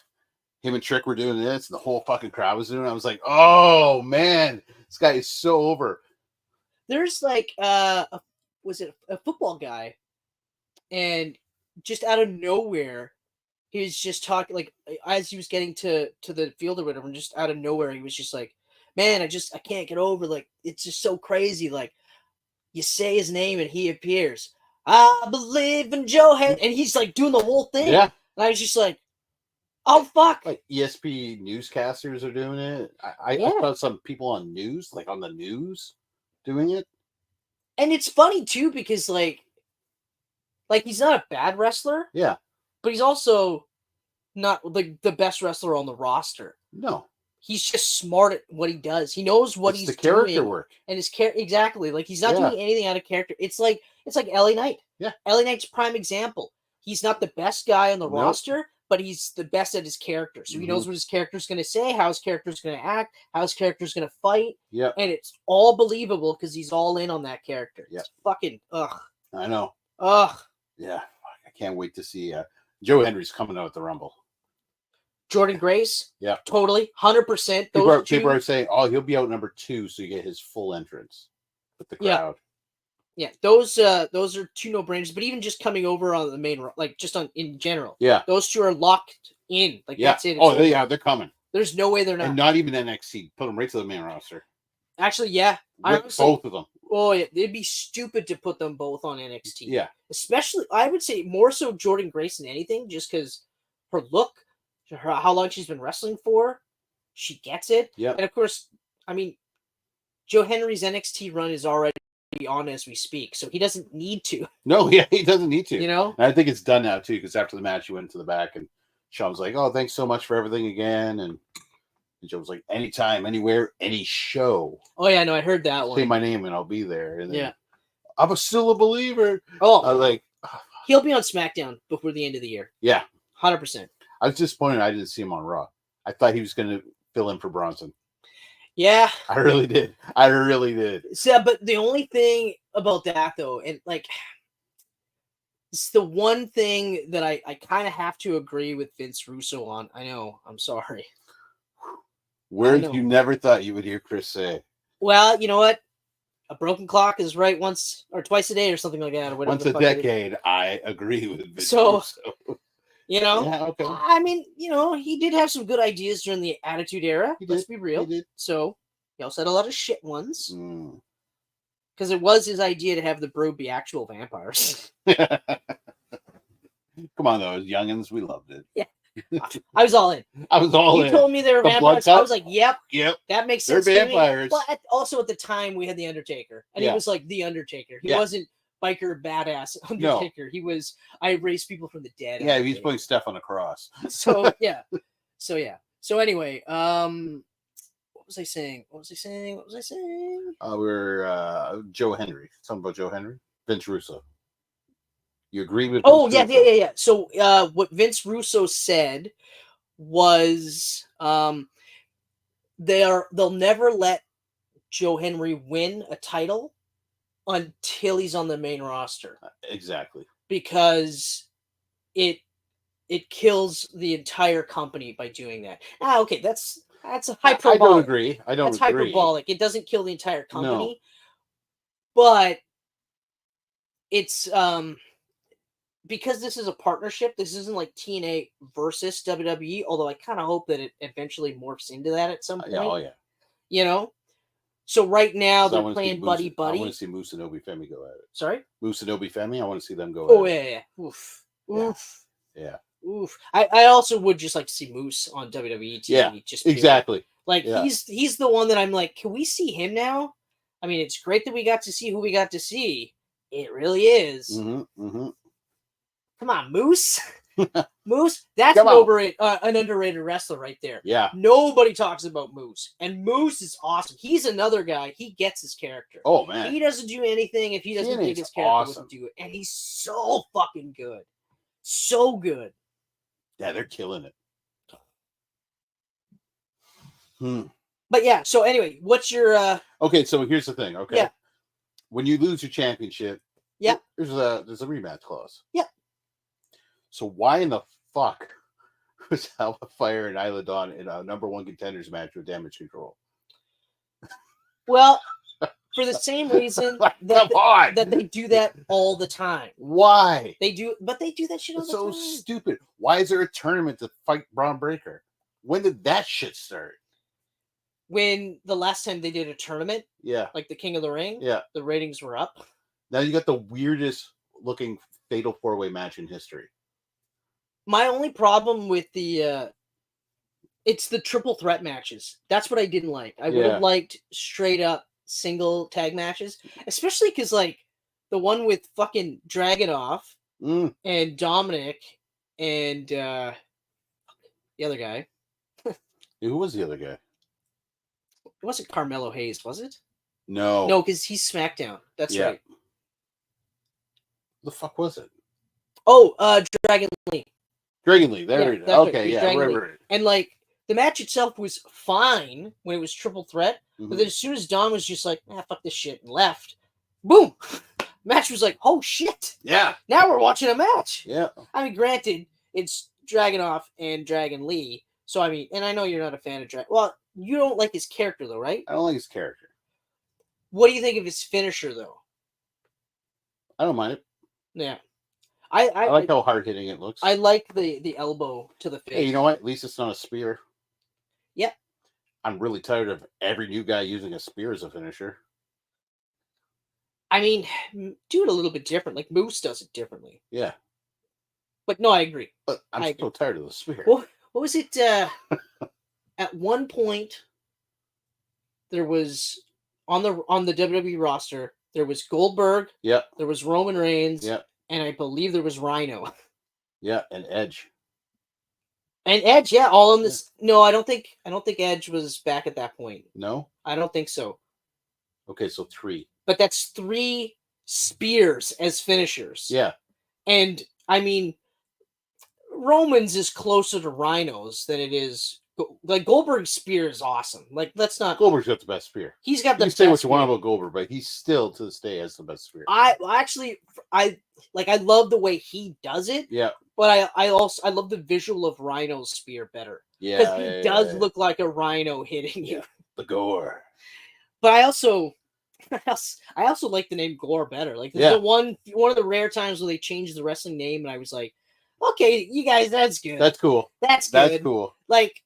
B: him and Trick were doing this, and the whole fucking crowd was doing it. I was like, oh, man, this guy is so over.
C: There's like, was it a football guy? And just out of nowhere, he was just talking, like, as he was getting to the field or whatever, and just out of nowhere, he was just like, man, I can't get over, like, it's just so crazy. Like, you say his name and he appears. I believe in Joe Hendry. And he's like doing the whole thing.
B: Yeah.
C: And I was just like, oh, fuck.
B: Like ESP newscasters are doing it. I saw some people on news, like on the news, doing it.
C: And it's funny, too, because, like he's not a bad wrestler.
B: Yeah.
C: But he's also not like the best wrestler on the roster.
B: No.
C: He's just smart at what he does. He knows what he's doing.
B: It's the character work.
C: And his exactly. Like, he's not doing anything out of character. It's like LA Knight.
B: Yeah.
C: LA Knight's prime example. He's not the best guy on the roster, but he's the best at his character. So he knows what his character's going to say, how his character's going to act, how his character's going to fight.
B: Yeah.
C: And it's all believable because he's all in on that character.
B: Yeah.
C: It's fucking, ugh.
B: I know.
C: Ugh.
B: Yeah. I can't wait to see Joe Hendry's coming out at the Rumble.
C: Jordan Grace?
B: Yeah.
C: Totally. 100%.
B: People are saying, oh, he'll be out number 2, so you get his full entrance with the crowd.
C: Yeah, those are 2 no-brainers, but even just coming over on the main, like, just in general.
B: Yeah.
C: Those 2 are locked in. Like, that's it.
B: They're coming.
C: There's no way they're not.
B: And not even NXT. Put them right to the main roster.
C: Actually, yeah.
B: Both of them.
C: Oh, yeah, it'd be stupid to put them both on NXT.
B: Yeah.
C: Especially, I would say more so Jordan Grace than anything, just because her look, how long she's been wrestling for, she gets it.
B: Yep.
C: And of course, I mean, Joe Henry's NXT run is already on as we speak, so he doesn't need to.
B: No, yeah, he doesn't need to.
C: You know?
B: And I think it's done now too, because after the match, he went to the back, and Sean was like, "Oh, thanks so much for everything again." And Joe was like, "Anytime, anywhere, any show.
C: Oh yeah, no, I heard that one.
B: Say my name, and I'll be there." And then,
C: Yeah.
B: I'm still a believer.
C: Oh,
B: I was like,
C: he'll be on SmackDown before the end of the year.
B: yeah,
C: 100%.
B: I was disappointed I didn't see him on Raw. I thought he was going to fill in for Bronson.
C: Yeah,
B: I really did. I really did.
C: so, but the only thing about that though, and like, it's the one thing that I kind of have to agree with Vince Russo on. I know, I'm sorry.
B: Words you never thought you would hear Chris say.
C: Well, you know what? A broken clock is right once or twice a day or something like that. Or whatever
B: Once a decade, I agree with Vince Russo.
C: You know,
B: yeah, okay.
C: I mean, you know, he did have some good ideas during the Attitude Era. Let's be real. So he also had a lot of shit ones. Because it was his idea to have the Brood be actual vampires.
B: Come on, those youngins, we loved it.
C: Yeah, I was all in.
B: I was all in.
C: You told me they were vampires. I was like, yep, that makes sense.
B: They're vampires.
C: But also at the time, we had the Undertaker, and he was like the Undertaker. He wasn't biker badass Undertaker. No. He was, I raised people from the dead.
B: Yeah, he's putting stuff on a cross.
C: So yeah. So anyway, what was I saying?
B: We're Joe Henry. Something about Joe Henry? Vince Russo. You agree with?
C: Oh, Vince Russo? Yeah. So what Vince Russo said was they'll never let Joe Henry win a title until he's on the main roster.
B: Exactly.
C: Because it kills the entire company by doing that. Okay, that's a hyperbolic. I
B: don't agree. That's
C: hyperbolic. It doesn't kill the entire company. No. But it's because this is a partnership. This isn't like TNA versus WWE, although I kind of hope that it eventually morphs into that at some point.
B: Oh yeah.
C: You know? So right now they're playing buddy. I
B: want to see Moose and Obi Femi go at it.
C: Sorry?
B: Moose and Obi Femi, I want to see them go
C: at it.
B: Yeah.
C: Oof.
B: Yeah.
C: Oof. I also would just like to see Moose on WWE TV.
B: Yeah,
C: just
B: exactly.
C: Like he's the one that I'm like, can we see him now? I mean, it's great that we got to see who we got to see. It really is.
B: Mm-hmm.
C: Come on, Moose. Moose, that's an underrated wrestler right there.
B: Yeah.
C: Nobody talks about Moose. And Moose is awesome. He's another guy. He gets his character.
B: Oh, man.
C: He doesn't do anything if he doesn't think his character wouldn't do it. And he's so fucking good. So good.
B: Yeah, they're killing it.
C: But yeah, so anyway, what's your
B: Okay, so here's the thing, okay?
C: Yeah.
B: When you lose your championship, there's a rematch clause.
C: Yeah.
B: So why in the fuck was Alpha Fire and Isla Dawn in a #1 contenders match with Damage Control?
C: Well, for the same reason that they do that all the time.
B: Why?
C: They do that shit all the time.
B: So stupid. Why is there a tournament to fight Braun Breaker? When did that shit start?
C: When the last time they did a tournament, like the King of the Ring, the ratings were up.
B: Now you got the weirdest looking fatal 4-way match in history.
C: My only problem with it's the triple threat matches. That's what I didn't like. I would have liked straight up single tag matches, especially because like the one with fucking Dragunov and Dominic and the other guy.
B: Who was the other guy?
C: It wasn't Carmelo Hayes, was it?
B: No,
C: because he's SmackDown. That's right.
B: The fuck was it?
C: Oh, Dragon Lee.
B: Dragon Lee, there it is. Okay, right.
C: And like the match itself was fine when it was triple threat, but then as soon as Dom was just like, fuck this shit, and left, boom, match was like, oh shit,
B: yeah.
C: Now we're watching a match.
B: Yeah.
C: I mean, granted, it's Dragunov and Dragon Lee, so I mean, and I know you're not a fan of Dragon. Well, you don't like his character though, right?
B: I don't like his character.
C: What do you think of his finisher though?
B: I don't mind it.
C: Yeah.
B: I like how hard hitting it looks.
C: I like the elbow to the face.
B: Hey, you know what? At least it's not a spear.
C: Yep.
B: I'm really tired of every new guy using a spear as a finisher.
C: I mean, do it a little bit different. Like Moose does it differently.
B: Yeah,
C: But no, I agree.
B: but I'm
C: I
B: so tired of the spear.
C: What was it? At one point, there was on the WWE roster, there was Goldberg,
B: Yep,
C: there was Roman Reigns,
B: yep,
C: and I believe there was Rhino.
B: yeah, and Edge.
C: And Edge, yeah, all in this. No, I don't think Edge was back at that point.
B: No?
C: I don't think so.
B: Okay, so 3.
C: But that's 3 spears as finishers.
B: Yeah,
C: And I mean, Roman's is closer to Rhino's than it is. Like Goldberg's spear is awesome. Like let's not.
B: Goldberg's got the best spear.
C: He's got the.
B: You can say what
C: best
B: you want
C: spear.
B: about Goldberg, but he's still to this day has the best spear.
C: I love the way he does it.
B: Yeah,
C: But I love the visual of Rhino's spear better.
B: yeah,
C: Because he
B: yeah,
C: does
B: yeah.
C: look like a rhino hitting you.
B: The gore.
C: But I also like the name Gore better. Like this is the one of the rare times where they changed the wrestling name, and I was like, okay, you guys, that's good.
B: That's cool.
C: That's good.
B: That's cool.
C: Like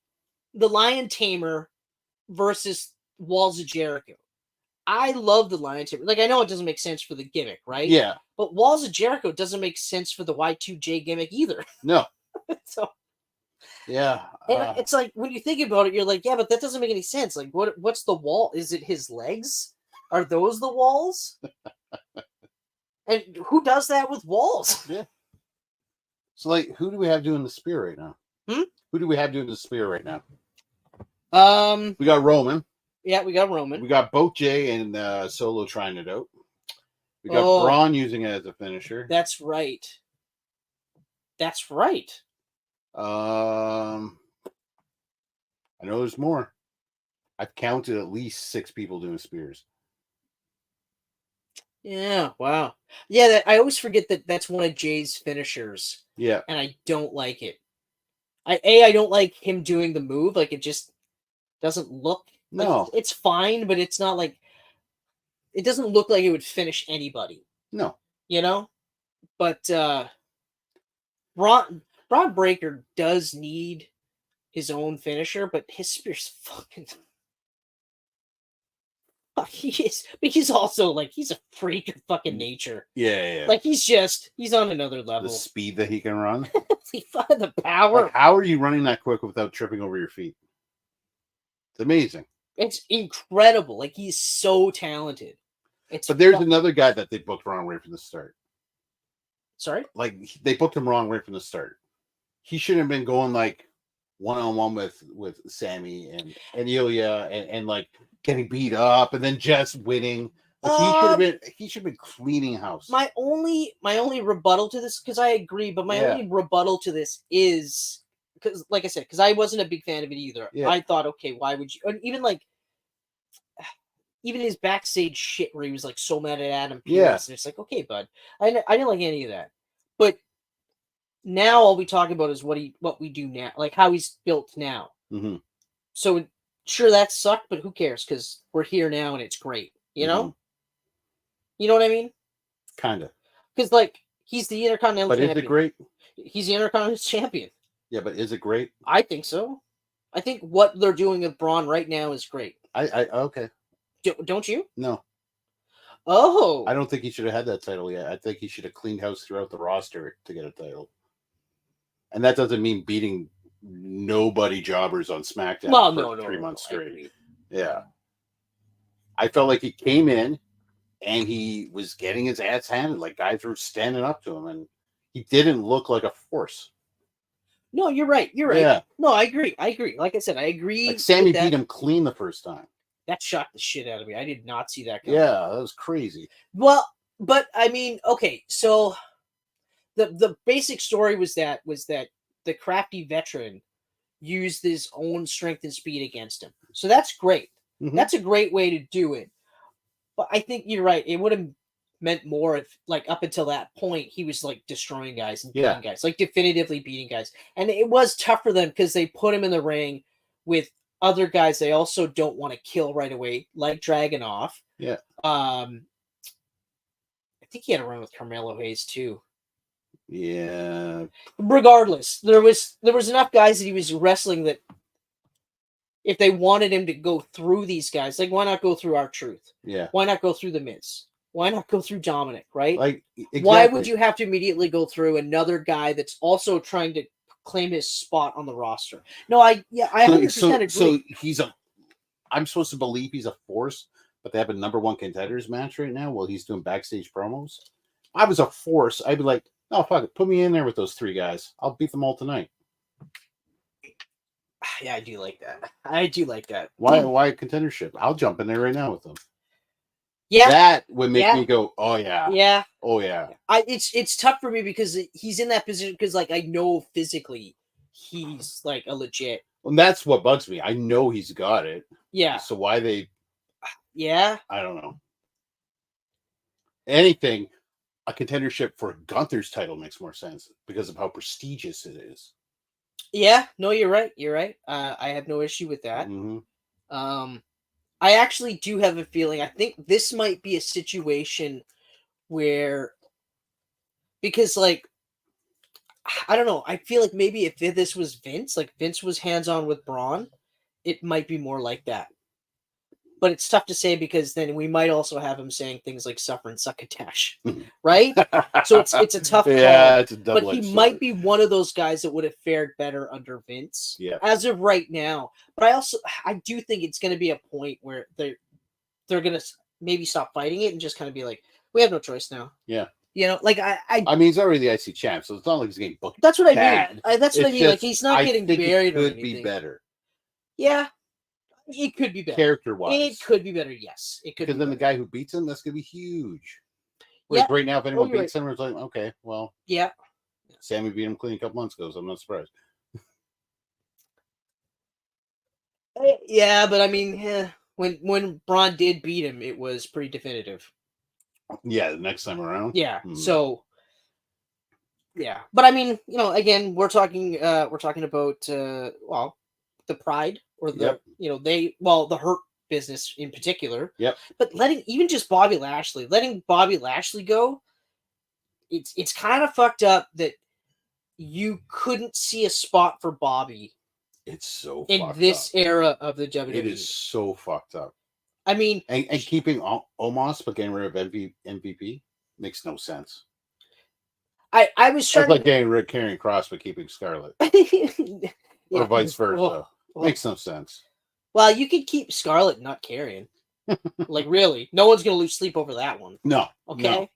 C: the Lion Tamer versus Walls of Jericho. I love the Lion Tamer. Like I know it doesn't make sense for the gimmick, right?
B: Yeah.
C: But Walls of Jericho doesn't make sense for the Y2J gimmick either.
B: No.
C: So
B: Yeah.
C: and it's like when you think about it, you're like, yeah, but that doesn't make any sense. Like, what's the wall? Is it his legs? Are those the walls? And who does that with walls?
B: Yeah. So, like, who do we have doing the spear right now? Who do we have doing the spear right now? We got Roman.
C: Yeah, we got Roman.
B: We got both Jay and Solo trying it out. We got Braun using it as a finisher.
C: That's right. That's right.
B: I know there's more. I've counted at least 6 people doing spears.
C: Yeah, wow. Yeah, I always forget that that's one of Jay's finishers.
B: Yeah.
C: And I don't like it. I don't like him doing the move. Like, it just doesn't look...
B: No.
C: Like, it's fine, but it's not like... It doesn't look like it would finish anybody.
B: No.
C: You know? But, Braun Breaker does need his own finisher, but his spear's fucking... He is, but he's also like he's a freak of fucking nature.
B: Yeah.
C: Like he's on another level.
B: The speed that he can run.
C: The power.
B: Like, how are you running that quick without tripping over your feet? It's amazing.
C: It's incredible. Like he's so talented.
B: But there's another guy that they booked wrong right from the start.
C: Sorry?
B: Like they booked him wrong right from the start. He shouldn't have been going like one-on-one with Sammy and Ilya and like getting beat up and then just winning. Like he should have been cleaning house.
C: My only rebuttal to this, because I agree, but my only rebuttal to this is because, like I said, because I wasn't a big fan of it either.
B: Yeah.
C: I thought, okay, why would you? And even his backstage shit where he was like so mad at Adam Pearce, and it's like, okay, bud, I didn't like any of that. But now all we talk about is what we do now, like how he's built now.
B: Mm-hmm.
C: So sure, that sucked, but who cares? Because we're here now and it's great. You know? You know what I mean?
B: Kind of.
C: Because like he's the Intercontinental
B: But
C: champion.
B: is it great?
C: He's the Intercontinental champion.
B: Yeah, but is it great?
C: I think so. I think what they're doing with Braun right now is great.
B: I okay.
C: Don't you?
B: No.
C: Oh.
B: I don't think he should have had that title yet. I think he should have cleaned house throughout the roster to get a title. And that doesn't mean beating nobody jobbers on SmackDown for 3 months straight. Yeah. I felt like he came in and he was getting his ass handed. Like guys were standing up to him and he didn't look like a force.
C: No, you're right. You're right.
B: Yeah.
C: No, I agree. Like I said, I agree.
B: Like Sammy beat him clean the first time.
C: That shocked the shit out of me. I did not see that coming.
B: Yeah, that was crazy.
C: Well, but I mean, okay, so the basic story was that the crafty veteran used his own strength and speed against him. So that's great.
B: Mm-hmm.
C: That's a great way to do it. But I think you're right. It would have meant more if, like, up until that point, he was like destroying guys and beating guys, like definitively beating guys. And it was tough for them because they put him in the ring with other guys they also don't want to kill right away, like Dragunov.
B: Yeah.
C: I think he had a run with Carmelo Hayes too.
B: Yeah.
C: Regardless, there was enough guys that he was wrestling that if they wanted him to go through these guys, like why not go through R-Truth?
B: Yeah.
C: Why not go through the Miz? Why not go through Dominic, right?
B: Like, exactly.
C: Why would you have to immediately go through another guy that's also trying to claim his spot on the roster? No, I 100% agree.
B: So I'm supposed to believe he's a force, but they have a #1 contenders match right now while he's doing backstage promos. If I was a force, I'd be like, no, fuck it. Put me in there with those 3 guys. I'll beat them all tonight.
C: Yeah, I do like that. I do like that.
B: Why contendership? I'll jump in there right now with them.
C: Yeah.
B: That would make me go, oh, yeah.
C: Yeah.
B: Oh, yeah.
C: It's tough for me because he's in that position because, like, I know physically he's, like, a legit.
B: And that's what bugs me. I know he's got it.
C: Yeah.
B: So why they...
C: Yeah.
B: I don't know. Anything, a contendership for Gunther's title makes more sense because of how prestigious it is.
C: Yeah. No, you're right. You're right. I have no issue with that.
B: Mm-hmm.
C: I actually do have a feeling. I think this might be a situation where... Because, like, I don't know. I feel like maybe if this was Vince, like Vince was hands-on with Braun, it might be more like that. But it's tough to say because then we might also have him saying things like "suffer and succotash," right? So it's a tough call.
B: Yeah, it's a double-edged
C: But he
B: sword.
C: might be one of those guys that would have fared better under Vince, as of right now. But I do think it's going to be a point where they're going to maybe stop fighting it and just kind of be like, we have no choice now.
B: Yeah.
C: You know, like I
B: mean, he's already the IC champ, so it's not like he's getting booked.
C: That's what I
B: bad.
C: mean. That's what I mean. Like he's not getting buried.
B: It could be better.
C: Yeah, it could be better.
B: Character-wise,
C: it could be better. Yes, it could.
B: Because then the guy who beats him, that's gonna be huge. Like right now, if anyone beats him, it's like, okay, well,
C: yeah.
B: Sammy beat him clean a couple months ago, so I'm not surprised.
C: Yeah, but I mean, when Braun did beat him, it was pretty definitive.
B: Yeah, the next time around.
C: Yeah. So. Yeah, but I mean, you know, again, we're talking about well, the Pride or the the Hurt business in particular.
B: Yep.
C: But letting Bobby Lashley go, it's kind of fucked up that you couldn't see a spot for Bobby.
B: It's so
C: in
B: fucked
C: this
B: up.
C: era of the WWE.
B: It is so fucked up.
C: I mean,
B: and keeping Omos but getting rid of MVP makes no sense.
C: I was trying.
B: It's like getting rid of Karrion Kross but keeping Scarlett, or vice versa. Makes no sense.
C: Well, you could keep Scarlett, not Karrion. Like really, no one's gonna lose sleep over that one.
B: No.
C: Okay.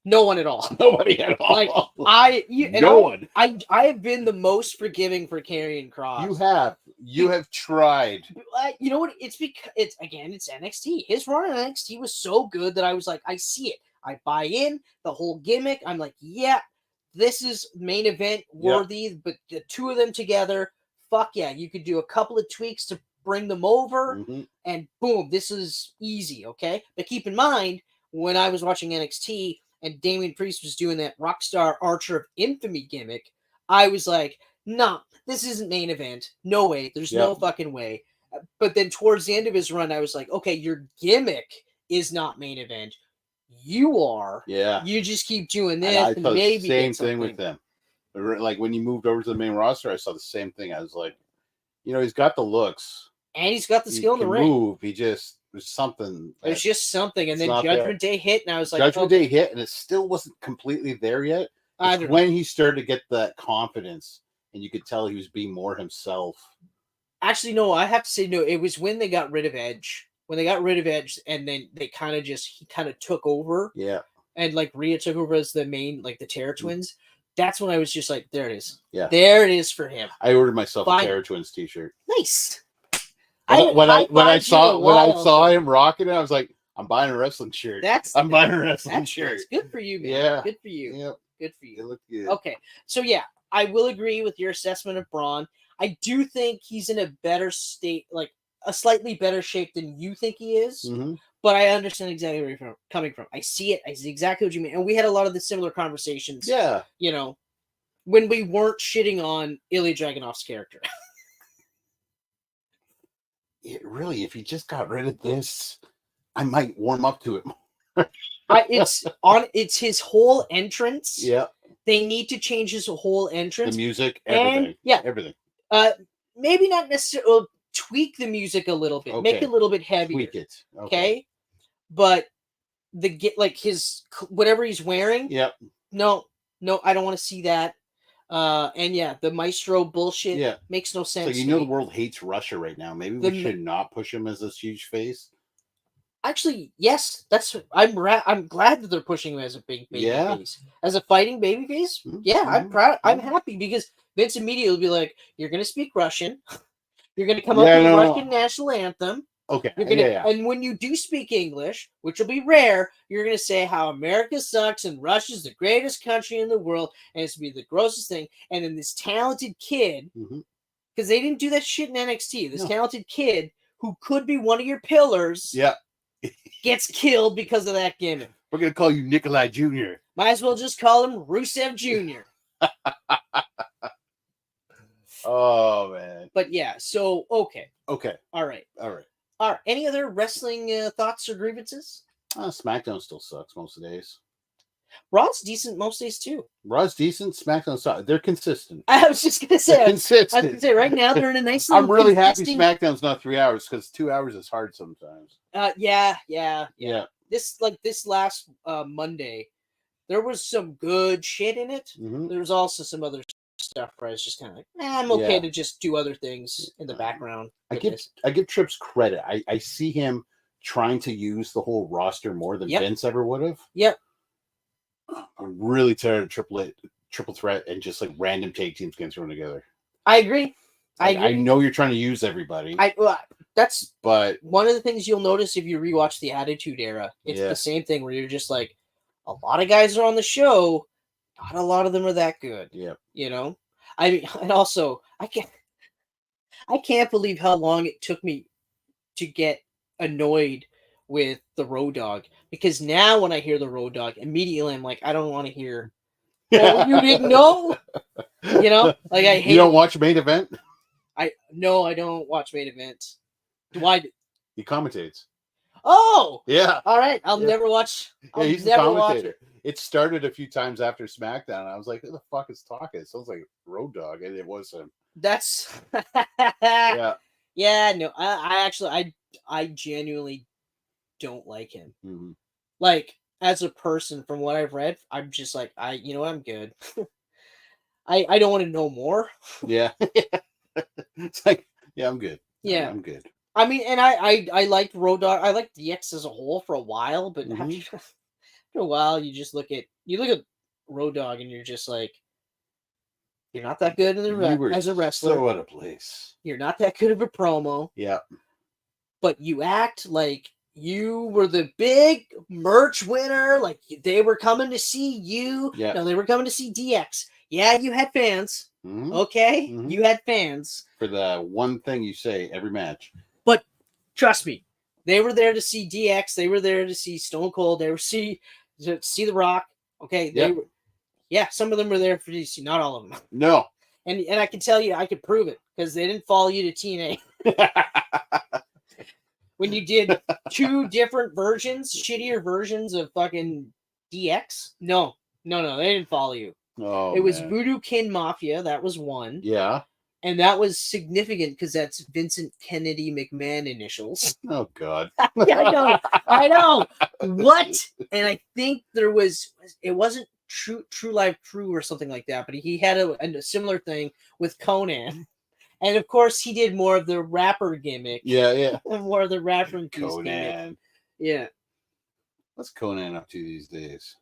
C: No one at all.
B: Nobody at all.
C: Like I have been the most forgiving for Karrion Kross.
B: You have tried.
C: You know what? It's because it's NXT. His run on NXT was so good that I was like, I see it. I buy in the whole gimmick. I'm like, yeah, this is main event worthy, but the two of them together, fuck yeah, you could do a couple of tweaks to bring them over, and boom, this is easy, okay? But keep in mind, when I was watching NXT and Damian Priest was doing that Rockstar Archer of Infamy gimmick, I was like, nah, this isn't main event. No way. There's no fucking way. But then towards the end of his run, I was like, okay, your gimmick is not main event. You are. Yeah. You just keep doing this, and maybe
B: the same thing with them. Like when you moved over to the main roster, I saw the same thing. I was like, you know, he's got the looks,
C: and he's got the skill in the ring.
B: Move. There's something.
C: There's just something, and then Judgment Day hit, and I was like,
B: Judgment Day hit, and it still wasn't completely there yet. When he started to get that confidence, and you could tell he was being more himself.
C: Actually, no, I have to say no. It was when they got rid of Edge. When they got rid of Edge, and then he kind of took over. Yeah. And like Rhea took over as the main, like the Terror Twins. That's when I was just like, there it is. Yeah. There it is for him.
B: I ordered myself a Terror Twins t-shirt.
C: Nice.
B: When I saw him rocking it, I was like, I'm buying a wrestling shirt. I'm buying a wrestling shirt.
C: That's good for you, man. Yeah. Good for you. Yep. Good for you.
B: It looked good.
C: Okay. So yeah, I will agree with your assessment of Braun. I do think he's in a better state, like a slightly better shape than you think he is, but I understand exactly where you're coming from. I see it. I see exactly what you mean. And we had a lot of the similar conversations. Yeah. You know, when we weren't shitting on Ilya Dragunov's character.
B: If he just got rid of this, I might warm up to it more.
C: It's his whole entrance.
B: Yeah.
C: They need to change his whole entrance.
B: The music, everything. Everything.
C: Maybe not necessarily tweak the music a little bit. Okay. Make it a little bit heavier.
B: Tweak it.
C: Okay. But like his whatever he's wearing.
B: Yep.
C: No, I don't want to see that. And yeah, the Maestro bullshit makes no sense.
B: So you know the world hates Russia right now. Maybe we should not push him as this huge face.
C: Actually, yes, I'm glad that they're pushing him as a big baby face, as a fighting baby face. Yeah, I'm proud. I'm happy because Vince immediately will be like, "You're gonna speak Russian. You're gonna come up with the Russian national anthem.
B: Okay,
C: you're gonna, and when you do speak English, which will be rare, you're gonna say how America sucks and Russia's the greatest country in the world, and it's gonna be the grossest thing. And then this talented kid, because they didn't do that shit in NXT. This talented kid who could be one of your pillars, gets killed because of that gimmick.
B: We're gonna call you Nikolai Jr.
C: Might as well just call him Rusev Jr.
B: Oh man.
C: But yeah, so okay.
B: All right.
C: Any other wrestling thoughts or grievances?
B: SmackDown still sucks most of the days.
C: Raw's decent most days too.
B: Raw's decent. SmackDown sucks. They're consistent.
C: I was just gonna say.
B: Consistent.
C: I was gonna say right now they're in a nice.
B: I'm really happy SmackDown's not 3 hours because 2 hours is hard sometimes.
C: Yeah. This last Monday, there was some good shit in it. There was also some other stuff where I was just kind of like, I'm okay to just do other things in the background.
B: I give Trips credit. I see him trying to use the whole roster more than Vince ever would have.
C: Yep.
B: I'm really tired of triple threat and just like random tag teams getting thrown together.
C: I agree.
B: I know you're trying to use everybody.
C: But one of the things you'll notice if you rewatch the Attitude Era. It's the same thing where you're just like, a lot of guys are on the show. Not a lot of them are that good.
B: Yeah.
C: You know? I mean, and also, I can't believe how long it took me to get annoyed with the Road Dogg, because now when I hear the Road Dogg, immediately I'm like, I don't want to hear. Oh, you didn't know? You know, like I hate.
B: You don't watch Main Event?
C: I don't watch Main Event. Why?
B: He commentates.
C: Oh,
B: yeah.
C: All right, I'll never watch.
B: He's the commentator. It started a few times after SmackDown. I was like, who the fuck is talking? It sounds like Road Dogg, and it was him.
C: That's
B: yeah.
C: No, I genuinely don't like him.
B: Mm-hmm.
C: Like, as a person, from what I've read, I'm just like, you know what, I'm good. I don't want to know more.
B: Yeah. It's like, yeah, I'm good.
C: Yeah.
B: I'm good.
C: I mean, and I liked Road Dogg. I liked DX as a whole for a while, but after a while, you look at Road Dogg and you're just like, you're not that good as a wrestler.
B: So out of place.
C: You're not that good of a promo.
B: Yeah.
C: But you act like you were the big merch winner. Like they were coming to see you.
B: Yeah.
C: No, they were coming to see DX. Yeah, you had fans.
B: Mm-hmm.
C: Okay?
B: Mm-hmm.
C: You had fans.
B: For the one thing you say every match.
C: But trust me, they were there to see DX. They were there to see Stone Cold. They were to see The Rock. Okay? Some of them were there for DC. Not all of them.
B: No.
C: And I can tell you, I could prove it because they didn't follow you to TNA. When you did two different versions, shittier versions of fucking DX. No, they didn't follow you.
B: Oh,
C: it was Voodoo Kin Mafia. That was one.
B: Yeah.
C: And that was significant because that's Vincent Kennedy McMahon initials.
B: Oh, God.
C: Yeah, I know. What? And I think it wasn't True Live Crew or something like that, but he had a similar thing with Conan. And of course, he did more of the rapper gimmick.
B: Yeah.
C: More of the rapper
B: Conan.
C: Gimmick. Yeah.
B: What's Conan up to these days?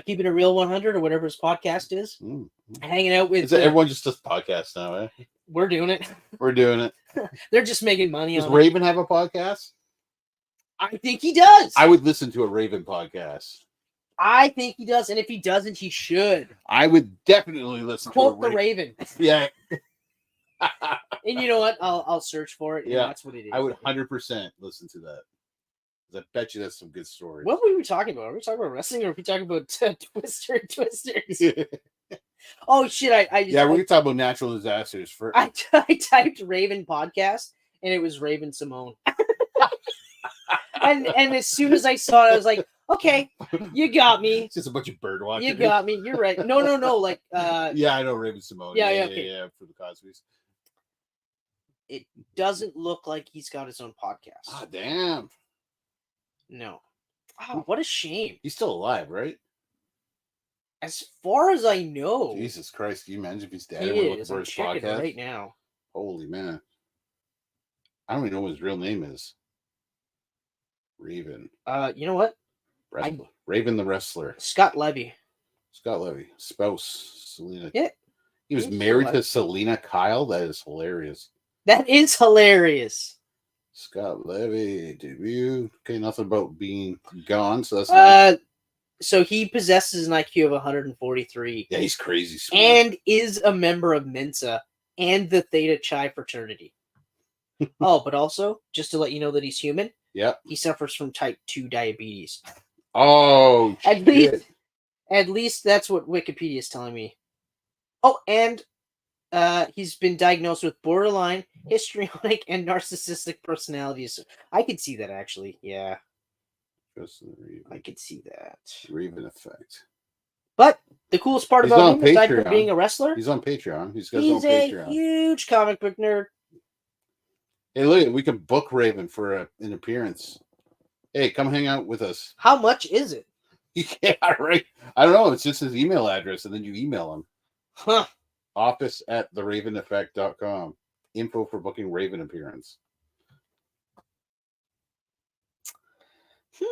C: Keeping it real 100 or whatever his podcast is. Hanging out with.
B: Everyone just does podcasts now, eh?
C: We're doing it.
B: We're doing it.
C: They're just making money on it.
B: Does Raven have a podcast?
C: I think he does.
B: I would listen to a Raven podcast.
C: I think he does. And if he doesn't, he should.
B: I would definitely listen
C: to the Raven.
B: Yeah.
C: And you know what? I'll search for it. Yeah, that's what it is.
B: I would 100% listen to that. I bet you that's some good stories.
C: What were we talking about? Are we talking about wrestling or are we talking about Twisters? Oh shit!
B: We're gonna talk about natural disasters first.
C: I typed Raven podcast and it was Raven Simone. and as soon as I saw it, I was like, okay, you got me.
B: It's just a bunch of bird watching.
C: You got me. You're right. No. Like
B: yeah, I know Raven Simone. Yeah, for the Cosby's.
C: It doesn't look like he's got his own podcast.
B: Ah, damn.
C: No. Oh, what a shame.
B: He's still alive, right?
C: As far as I know.
B: Jesus Christ, can you imagine if he's dead?
C: He
B: And we're looking
C: is.
B: for
C: I'm
B: his
C: checking
B: podcast
C: right now.
B: Holy man. I don't even know what his real name is. Raven.
C: You know what?
B: Raven the wrestler.
C: Scott Levy.
B: Scott Levy. Spouse. Selena.
C: Yeah.
B: He was married to Selena Kyle. That is hilarious.
C: That is hilarious.
B: Scott Levy debut. Okay, nothing about being gone, so that's
C: nice. So he possesses an IQ of 143.
B: Yeah, he's crazy smart.
C: And is a member of Mensa and the Theta Chi fraternity. Oh, but also, just to let you know that he's human, he suffers from type 2 diabetes.
B: Oh,
C: at least that's what Wikipedia is telling me. Oh, and he's been diagnosed with borderline, histrionic, and narcissistic personalities. I could see that, actually. Yeah. I could see that.
B: Raven effect.
C: But the coolest part about him, aside from being a wrestler,
B: he's on Patreon. He's got his own Patreon.
C: He's a huge comic book nerd.
B: Hey, look, we can book Raven for an appearance. Hey, come hang out with us.
C: How much is it?
B: Yeah, right. I don't know. It's just his email address, and then you email him.
C: Huh.
B: office@theraveneffect.com. Info for booking Raven appearance.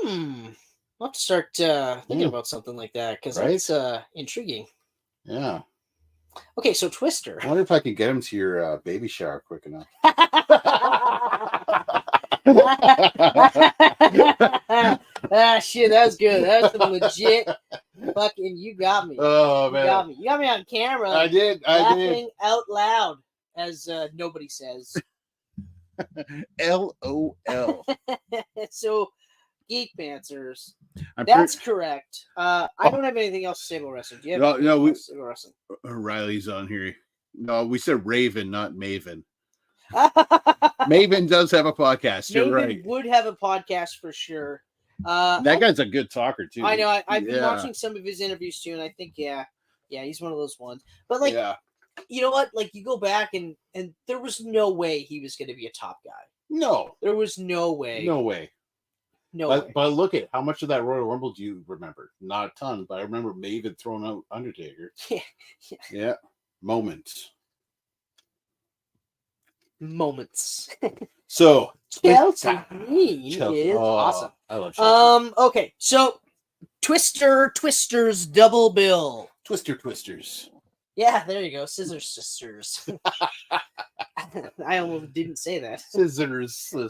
C: I'll have to start thinking about something like that, because it's intriguing.
B: Yeah.
C: Okay, so Twister.
B: I wonder if I can get him to your baby shower quick enough.
C: Shit, that was good. That was some legit fucking. You got me.
B: Oh man,
C: you got me on camera.
B: I did.
C: Laughing out loud, as nobody says.
B: LOL.
C: So, Geek Pantsers. That's correct. I don't have anything else to say about wrestling. Do you have
B: no,
C: wrestling?
B: Riley's on here. No, we said Raven, not Maven. Maven does have a podcast. You're right.
C: Would have a podcast for sure.
B: That guy's a good talker too.
C: I know. I've been watching some of his interviews too, and I think he's one of those ones. But like, you know what? Like, you go back and there was no way he was going to be a top guy.
B: No,
C: there was no way.
B: No way. But look at how much of that Royal Rumble do you remember? Not a ton, but I remember Maven throwing out Undertaker. Yeah. Moments. So
C: Chelsea Green is awesome.
B: I love Chelsea.
C: Okay, so Twisters double bill.
B: Twisters.
C: Yeah, there you go. Scissor Sisters. I almost didn't say that.
B: Scissors.
C: You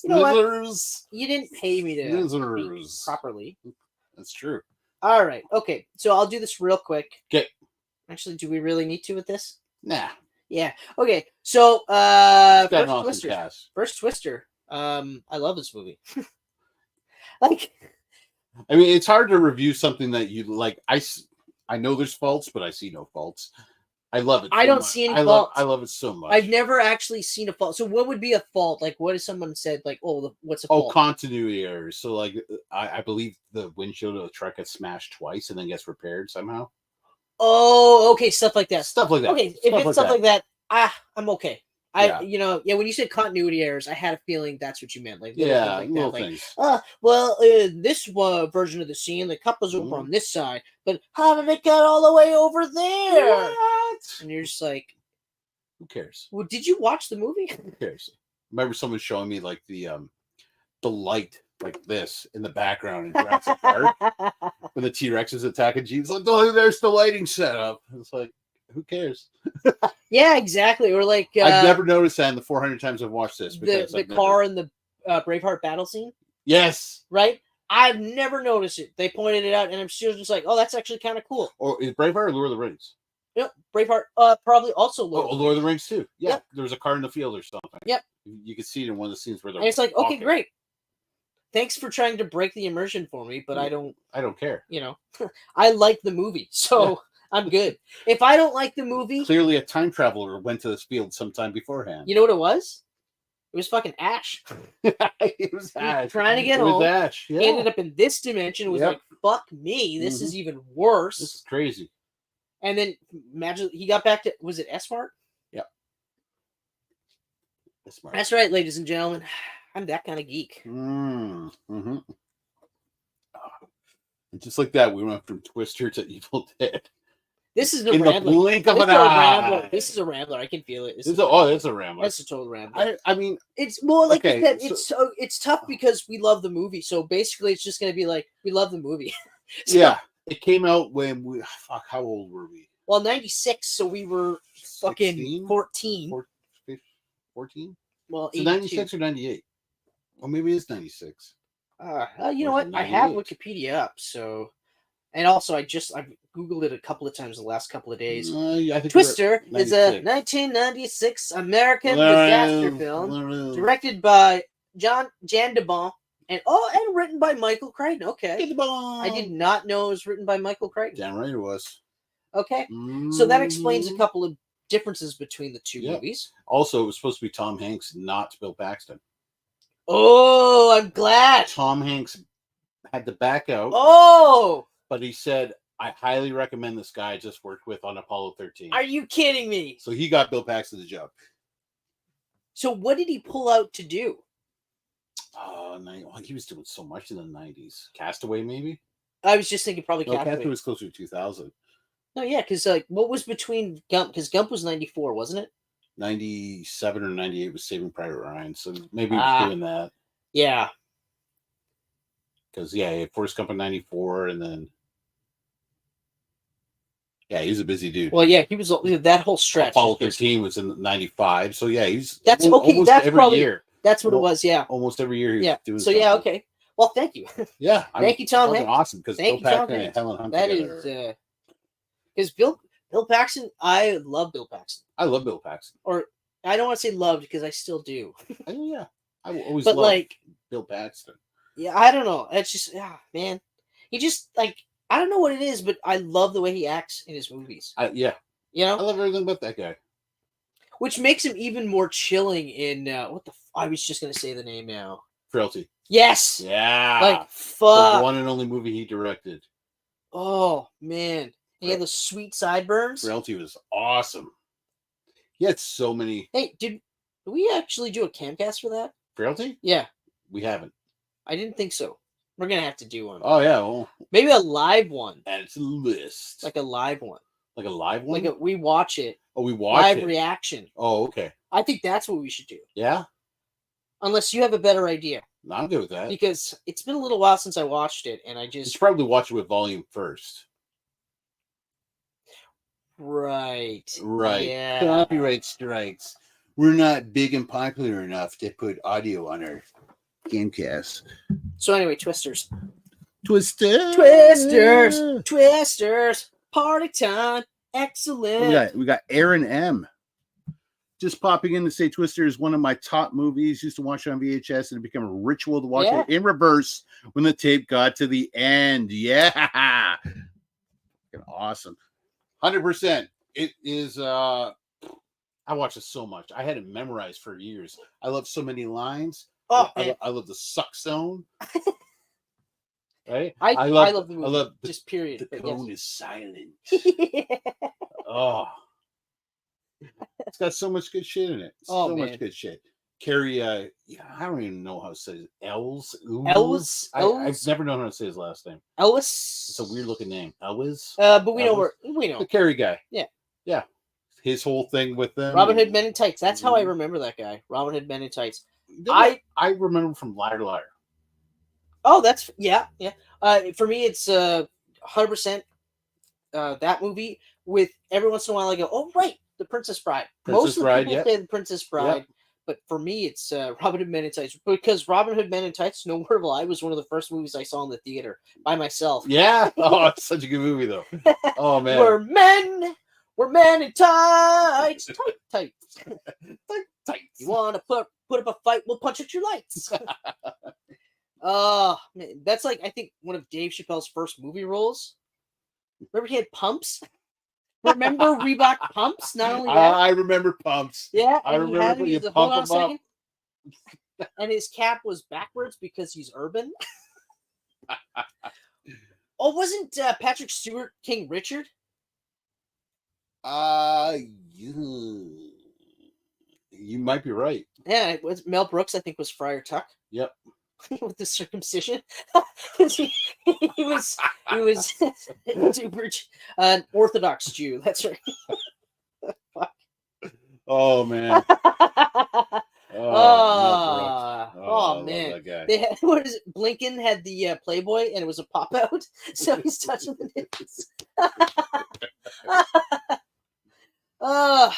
C: know what? You didn't pay me to speak properly.
B: That's true.
C: All right. Okay. So I'll do this real quick.
B: Okay.
C: Actually, do we really need to with this?
B: Nah.
C: Yeah. Okay. So first Twister. I love this movie. Like,
B: I mean, it's hard to review something that you like. I know there's faults, but I see no faults. I love it.
C: I don't see any faults.
B: I love it so much.
C: I've never actually seen a fault. So what would be a fault? Like, what if someone said, like, what's a fault?
B: Oh, continuity errors. So, like, I believe the windshield of the truck gets smashed twice and then gets repaired somehow.
C: Oh, okay. Stuff like that.
B: Okay,
C: if it's stuff like that, I'm okay. When you said continuity errors, I had a feeling that's what you meant. Like, little things. This version of the scene, the cup was over on this side, but how did it get all the way over there?
B: What?
C: And you're just like,
B: who cares?
C: Well, did you watch the movie?
B: Who cares? Remember someone showing me like the light like this in the background in Jurassic Park when the T-Rex is attacking Jeeves. Like, oh, there's the lighting setup. It's like, who cares?
C: Yeah, exactly. Or like,
B: I've never noticed that in the 400 times I've watched this.
C: The car in the Braveheart battle scene.
B: Yes.
C: Right. I've never noticed it. They pointed it out, and I'm still just like, oh, that's actually kind of cool.
B: Or is Braveheart or Lord of the Rings?
C: Yep, Braveheart. Probably also
B: Lord of the Rings too. Yeah,
C: yep.
B: There was a car in the field or something.
C: Yep.
B: You could see it in one of the scenes where they're.
C: And it's like, okay, great. Thanks for trying to break the immersion for me, but I don't care. I like the movie, so I'm good. If I don't like the movie,
B: clearly a time traveler went to this field sometime beforehand.
C: You know what it was? It was fucking Ash.
B: It was Ash
C: trying to get home.
B: Ash. Yeah.
C: He ended up in this dimension. It was like, fuck me. This is even worse.
B: This is crazy.
C: And then imagine he got back to, was it S-Mart?
B: Yep. S-Mart.
C: That's right, ladies and gentlemen. I'm that kind of geek.
B: Mm-hmm. Just like that, we went from Twister to Evil Dead.
C: This is a
B: in
C: rambler.
B: the blink of an eye.
C: This is a rambler. I can feel it.
B: It's a rambler.
C: That's a total rambler.
B: I mean,
C: it's more like you said. It's tough because we love the movie. So basically, it's just going to be like we love the movie. So,
B: yeah, it came out when we. Fuck, how old were we?
C: Well, 96. So we were fucking
B: 16?
C: 14.
B: 14.
C: Well,
B: so 96 or 98. Well, maybe it's 96.
C: You know what? I have Wikipedia up. So, and also I Googled it a couple of times the last couple of days.
B: I think
C: Twister is a 1996 American disaster film directed by Jan de Bon and written by Michael Crichton. Okay. I did not know it was written by Michael Crichton.
B: Damn right it was.
C: Okay. So that explains a couple of differences between the two movies.
B: Also, it was supposed to be Tom Hanks, not Bill Paxton.
C: Oh, I'm glad.
B: Tom Hanks had to back out.
C: Oh.
B: But he said, I highly recommend this guy I just worked with on Apollo 13.
C: Are you kidding me?
B: So he got Bill Paxton the job.
C: So what did he pull out to do?
B: He was doing so much in the 90s. Castaway, maybe?
C: I was just thinking probably Castaway.
B: Castaway was closer to 2000.
C: No, yeah, because what was between Gump? Because Gump was 94, wasn't it?
B: 97 or 98 was Saving Private Ryan. So maybe he was doing that.
C: Yeah.
B: Because, Forrest Gump in 94 and then... Yeah, he's a busy dude.
C: Well, yeah, he was that whole stretch.
B: Apollo 13 was in 95, so yeah, he's
C: almost that's
B: every
C: probably,
B: year.
C: That's what it was, yeah.
B: Almost every year he was doing
C: so
B: something.
C: Yeah, okay. Well, thank you.
B: Yeah,
C: thank you, Tom Hanks.
B: Awesome because Bill Paxton and Helen Hunt together.
C: That is because Bill Paxton. I love Bill Paxton.
B: I love Bill Paxton.
C: Or I don't want to say loved because I still do.
B: Yeah, I always loved Bill Paxton.
C: Yeah, I don't know. It's just man, he just I don't know what it is, but I love the way he acts in his movies.
B: Yeah.
C: You know?
B: I love everything about that guy.
C: Which makes him even more chilling in I was just going to say the name now.
B: Frailty.
C: Yes!
B: Yeah.
C: Fuck.
B: The one and only movie he directed.
C: Oh, man. He had the sweet sideburns.
B: Frailty was awesome. He had so many.
C: Hey, did we actually do a Camcast for that?
B: Frailty?
C: Yeah.
B: We haven't.
C: I didn't think so. We're going to have to do one.
B: Oh, yeah. Well,
C: maybe a live one.
B: And it's a list.
C: Like a live one.
B: Like a live one?
C: We watch it.
B: Oh, we watch
C: live
B: it?
C: reaction.
B: Oh, okay.
C: I think that's what we should do.
B: Yeah?
C: Unless you have a better idea.
B: No, I'm good with that.
C: Because it's been a little while since I watched it, and I just...
B: You should probably watch it with volume first.
C: Right.
B: Yeah. Copyright strikes. We're not big and popular enough to put audio on our Camcast.
C: So anyway, Twisters.
B: Twisters.
C: Party time. Excellent.
B: We got Aaron M. Just popping in to say Twister is one of my top movies. Used to watch it on VHS and it became a ritual to watch it in reverse when the tape got to the end. Yeah. Awesome. 100%. It is I watched it so much. I had it memorized for years. I love so many lines.
C: Oh,
B: I love the suck zone. Right?
C: I love the movie. I love just period.
B: The cone is silent. Oh. It's got so much good shit in it. Much good shit. Carrie, I don't even know how to say it. Elwes? I've never known how to say his last name.
C: Elwes?
B: It's a weird looking name. Elwes?
C: But we know.
B: The Carrie guy.
C: Yeah.
B: Yeah. His whole thing with them.
C: Robin Hood Men in Tights. That's how I remember that guy. Robin Hood Men in Tights.
B: I remember from Liar Liar.
C: Oh, that's yeah. For me, it's 100% that movie. With every once in a while, I go, "Oh, right, The Princess Bride." Most of the people say The Princess Bride, but for me, it's Robin Hood Men in Tights because Robin Hood Men in Tights, no word of a lie, was one of the first movies I saw in the theater by myself.
B: Yeah. Oh, it's such a good movie, though. Oh man,
C: we're men in tights, tights. You want to put up a fight? We'll punch at your lights. Man, that's I think one of Dave Chappelle's first movie roles. Remember he had pumps? Remember Reebok pumps? Not only that.
B: I remember pumps.
C: Yeah,
B: I remember when you pump them up.
C: And his cap was backwards because he's urban. Oh, wasn't Patrick Stewart King Richard?
B: You might be right.
C: Yeah, it was Mel Brooks, I think, was Friar Tuck.
B: Yep.
C: with the circumcision. he was super an Orthodox Jew. That's right.
B: Oh man.
C: Oh man. They had, what is it? Blinken had the Playboy and it was a pop out, so he's touching the nipples.
B: I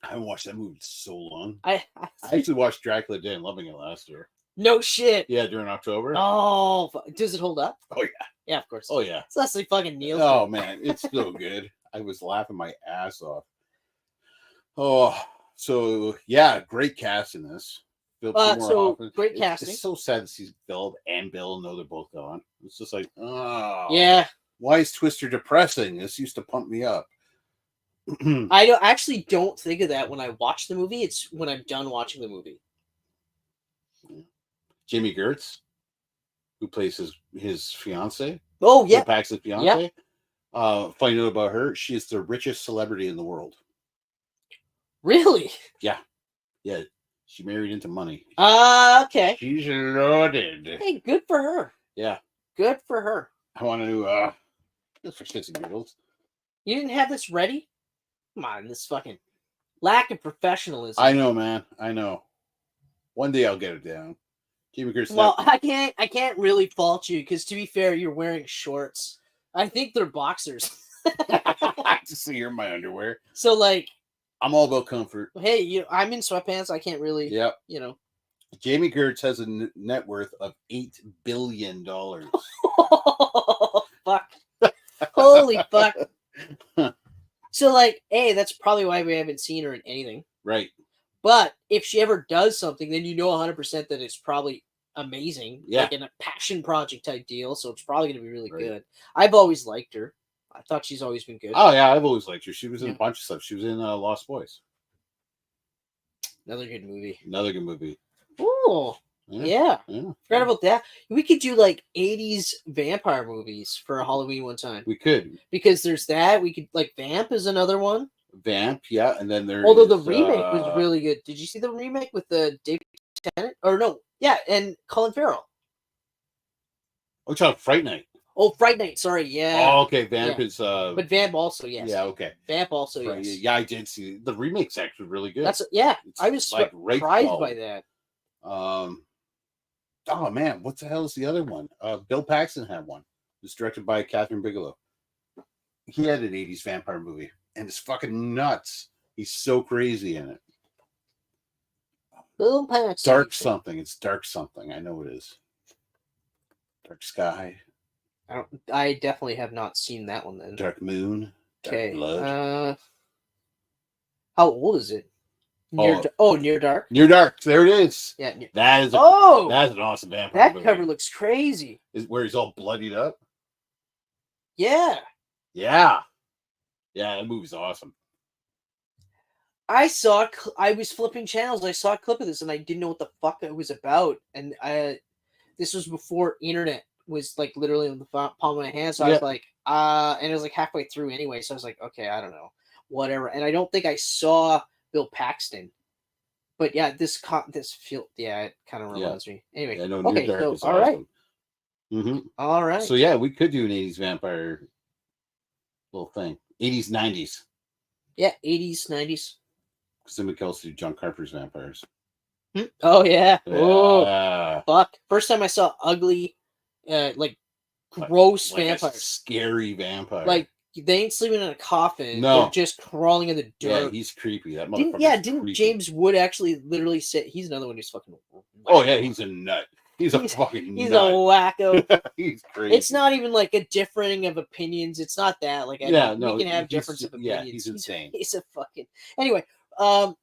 B: haven't watched that movie in so long. I actually watched Dracula Dead and Loving It last year.
C: No shit.
B: Yeah, during October.
C: Oh, does it hold up?
B: Oh yeah.
C: Yeah, of course.
B: Oh yeah.
C: It's Leslie fucking Nielsen.
B: Oh man, it's so good. I was laughing my ass off. Oh, so yeah, great cast in this.
C: Great casting.
B: It's so sad to see Bill and Bill know they're both gone. It's just like, oh
C: yeah.
B: Why is Twister depressing? This used to pump me up.
C: I actually don't think of that when I watch the movie. It's when I'm done watching the movie.
B: Jamie Gertz, who plays his fiance.
C: Oh yeah,
B: Pax's fiance. Yeah. Funny note about her: she is the richest celebrity in the world.
C: Really?
B: Yeah. She married into money.
C: Okay.
B: She's loaded.
C: Hey, good for her.
B: Yeah.
C: Good for her.
B: I want to just for shits and giggles.
C: You didn't have this ready? Come on, this fucking lack of professionalism.
B: I know, man. I know. One day I'll get it down. Jamie Gertz.
C: Well, I can't really fault you because, to be fair, you're wearing shorts. I think they're boxers.
B: Just so you're in my underwear.
C: So, like,
B: I'm all about comfort.
C: Hey, I'm in sweatpants. I can't really.
B: Yep.
C: Jamie
B: Gertz has a net worth of $8 billion.
C: Oh, fuck! Holy fuck! So, like, hey, that's probably why we haven't seen her in anything.
B: Right.
C: But if she ever does something, then you know 100% that it's probably amazing.
B: Yeah.
C: Like in a passion project type deal. So it's probably going to be really good. I've always liked her. I thought she's always been good.
B: Oh, yeah. I've always liked her. She was in a bunch of stuff. She was in Lost Boys.
C: Another good movie.
B: Oh.
C: Yeah. Forgot about that. We could do like 80s vampire movies for a Halloween one time.
B: We could.
C: Because there's that. We could, like, Vamp is another one.
B: Vamp, yeah. And then there's...
C: Although the remake was really good. Did you see the remake with the David Tennant? Or no. Yeah, and Colin Farrell.
B: Oh, it's on Fright Night.
C: Oh, Fright Night. Sorry, yeah.
B: Oh, okay. Vamp is...
C: But Vamp also, yes.
B: Yeah, okay.
C: Vamp also, yes.
B: Yeah, I did see it. The remake's actually really good.
C: I was like surprised by that.
B: Oh man, what the hell is the other one? Bill Paxton had one. It was directed by Catherine Bigelow. He had an 80s vampire movie, and it's fucking nuts. He's so crazy in it.
C: Bill Paxton.
B: Dark something. It's Dark something. I know it is. Dark Sky.
C: I definitely have not seen that one then.
B: Dark Moon. Dark Blood.
C: How old is it? Near Dark.
B: Near Dark. There it is.
C: Yeah.
B: That's an awesome vampire movie.
C: Cover looks crazy.
B: Is where he's all bloodied up.
C: Yeah.
B: Yeah. Yeah, that movie's awesome.
C: I was flipping channels. I saw a clip of this, and I didn't know what the fuck it was about. And this was before internet was like literally on the palm of my hand. So I was like, and it was like halfway through anyway. So I was like, okay, I don't know, whatever. And I don't think I saw Bill Paxton, but yeah, it kind of reminds me. Anyway, okay, so all
B: awesome.
C: Right,
B: mm-hmm.
C: All right.
B: So yeah, we could do an 80s vampire little thing. 80s, 90s.
C: Yeah, 80s, 90s.
B: Because then we could also do John Carpenter's vampires.
C: Oh yeah. Oh fuck! First time I saw ugly, like gross vampires.
B: Scary vampire.
C: Like they ain't sleeping in a coffin.
B: No,
C: they're just crawling in the dirt.
B: Yeah, he's creepy. That motherfucker.
C: Didn't James Wood actually literally say he's another one who's fucking?
B: Oh yeah, he's a nut. He's a fucking.
C: He's nut. A wacko.
B: He's crazy.
C: It's not even like a differing of opinions. It's not that. Like we can have difference of opinions.
B: Yeah, he's insane.
C: He's a fucking. Anyway, I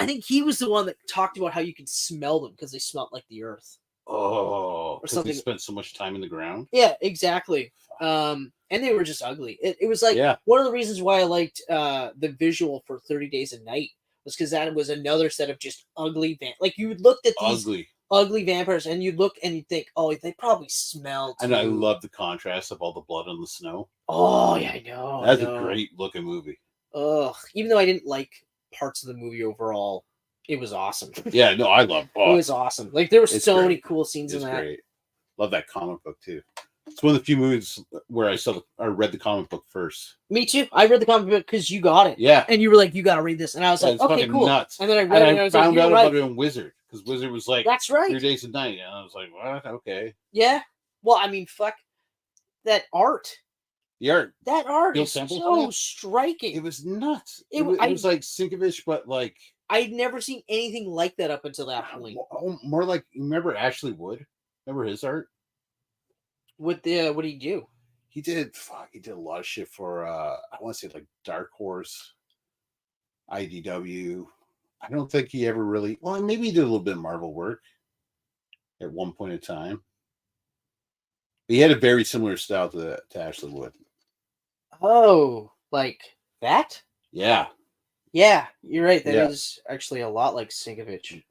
C: think he was the one that talked about how you could smell them because they smelled like the earth.
B: Oh, or something. They spent so much time in the ground.
C: Yeah, exactly. And they were just ugly. It was like one of the reasons why I liked the visual for 30 Days a Night was because that was another set of just ugly like you looked at these ugly vampires and you'd look and you'd think, oh, they probably smell too.
B: And I love the contrast of all the blood on the snow.
C: Oh yeah, I know.
B: That's a great looking movie.
C: Ugh, even though I didn't like parts of the movie overall. It was awesome.
B: Yeah, no, I love.
C: It was awesome. Like there were so many cool scenes in that.
B: Great. Love that comic book too. It's one of the few movies where I read the comic book first.
C: Me too. I read the comic book because you got it.
B: Yeah,
C: and you were like, "You got to read this," and I was like, "Okay, cool."
B: Nuts.
C: And then I read it, and I was
B: found
C: like,
B: out
C: right.
B: about it on Wizard because Wizard was like,
C: "That's right."
B: 3 days a night, and I was like, "What? Okay."
C: Yeah. Well, I mean, fuck that art. That art is so striking.
B: It was nuts. It was like Sienkiewicz, but like
C: I'd never seen anything like that up until that point.
B: More like, you remember Ashley Wood? Remember his art?
C: What did he do?
B: He did a lot of shit for I want to say like Dark Horse, IDW. I don't think he ever really. Well, maybe he did a little bit of Marvel work at one point in time. But he had a very similar style to Ashley Wood.
C: Oh, like that?
B: Yeah.
C: Yeah, you're right. That is actually a lot like Sienkiewicz.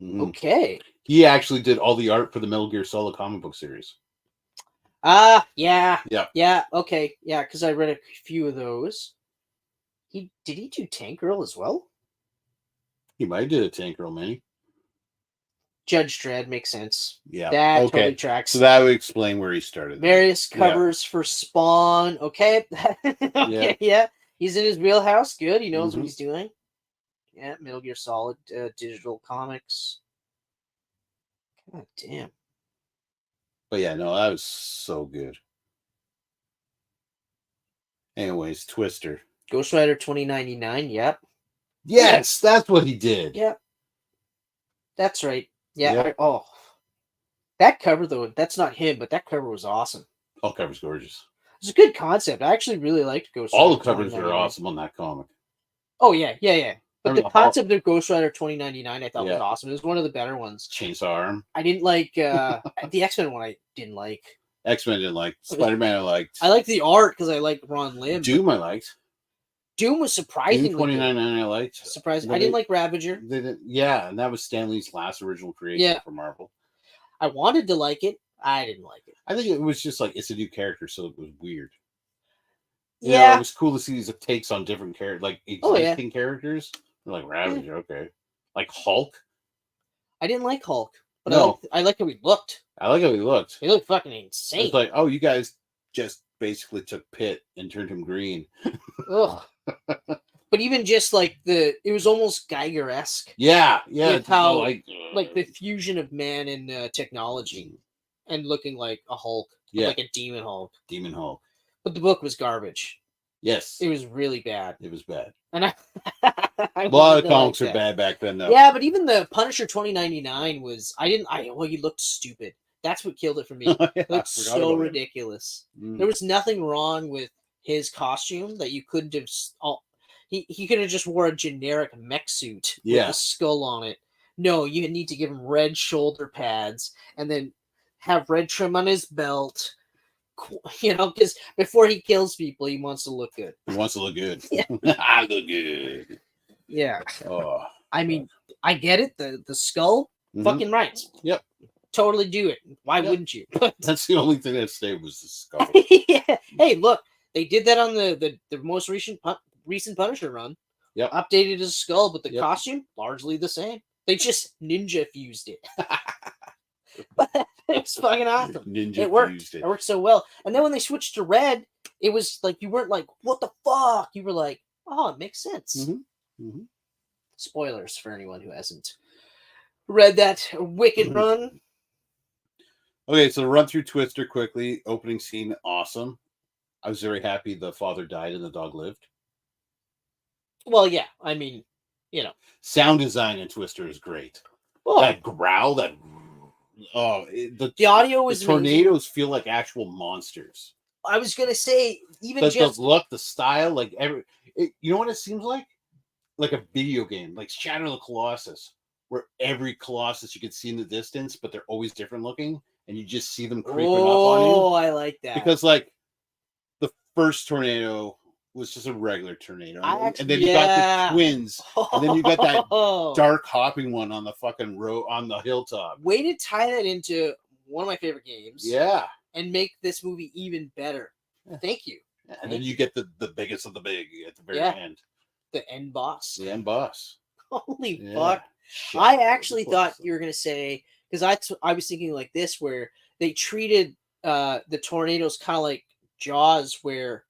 C: Okay.
B: He actually did all the art for the Metal Gear Solid comic book series.
C: Yeah. Okay, yeah, because I read a few of those. Did he do Tank Girl as well?
B: He might have did a Tank Girl mini.
C: Judge Dredd makes sense.
B: Yeah,
C: that totally tracks.
B: So that would explain where he started.
C: Various covers for Spawn. Okay, okay, yeah. He's in his wheelhouse. Good, he knows what he's doing. Yeah, Metal Gear Solid digital comics. God damn.
B: But yeah, no, that was so good. Anyways, Twister.
C: Ghost Rider 2099, yep.
B: Yes, that's what he did.
C: Yep. That's right. Yeah. Yep. That cover, though, that's not him, but that cover was awesome.
B: Oh, cover's gorgeous.
C: It's a good concept. I actually really liked Ghost Rider.
B: All the covers were awesome on that comic.
C: Oh, yeah. But the concept of Ghost Rider 2099 I thought was awesome. It was one of the better ones.
B: Chainsaw Arm.
C: I didn't like the X-Men one. I didn't like.
B: X-Men didn't like. Spider-Man I liked.
C: I liked the art because I liked Ron Lim.
B: Doom I liked.
C: Doom was surprisingly
B: Doom 2099 I liked.
C: Surprising. I didn't like Ravager.
B: And that was Stan Lee's last original creation for Marvel.
C: I wanted to like it. I didn't like it.
B: I think it was just like, it's a new character, so it was weird. You
C: know,
B: it was cool to see these takes on different characters, like existing characters. Like Ravager, okay. Like Hulk.
C: I didn't like Hulk, but I liked how he looked.
B: I like how he looked.
C: He looked fucking insane.
B: It's like, oh, you guys just basically took Pitt and turned him green.
C: Ugh. But even just like it was almost Geiger-esque.
B: Yeah.
C: With how like the fusion of man and technology, and looking like a Hulk, like a Demon Hulk.
B: Demon Hulk.
C: But the book was garbage.
B: Yes,
C: it was really bad.
B: It was bad.
C: And a
B: lot of comics were bad back then, though.
C: Yeah, but even the Punisher 2099 was. He looked stupid. That's what killed it for me. It looked so ridiculous. There was nothing wrong with his costume that you couldn't have. He could have just wore a generic mech suit with a skull on it. No, you need to give him red shoulder pads and then have red trim on his belt. You know, because before he kills people, he wants to look good.
B: He wants to look good. I look good.
C: Yeah.
B: Oh.
C: I mean, I get it. The skull, fucking right.
B: Yep.
C: Totally do it. Why wouldn't you?
B: That's the only thing that stayed was the skull.
C: Yeah. Hey, look, they did that on the most recent Punisher run.
B: Yep.
C: Updated his skull, but the costume largely the same. They just ninja fused it. But it was fucking awesome. It worked. It worked so well. And then when they switched to red, it was like you weren't like, what the fuck? You were like, oh, it makes sense. Spoilers for anyone who hasn't read that wicked run.
B: Okay, so run through Twister quickly. Opening scene, awesome. I was very happy the father died and the dog lived.
C: Well, yeah. I mean, you know.
B: Sound design in Twister is great. Oh. That growl, the audio was tornadoes amazing. Feel like actual monsters.
C: I was gonna say, even
B: the look, the style, like you know what it seems like? Like a video game, like Shadow of the Colossus, where every Colossus you can see in the distance, but they're always different looking, and you just see them creeping up on you.
C: Oh, I like that.
B: Because like the first tornado was just a regular tornado, and then you got the twins, and then you got that dark hopping one on the fucking road on the hilltop.
C: Way to tie that into one of my favorite games.
B: Yeah,
C: and make this movie even better. Thank you.
B: And then you get the biggest of the big at the very end.
C: the end boss.
B: The end boss.
C: Holy fuck!
B: Shit.
C: I actually thought you were gonna say, because I was thinking like this, where they treated the tornadoes kind of like Jaws, where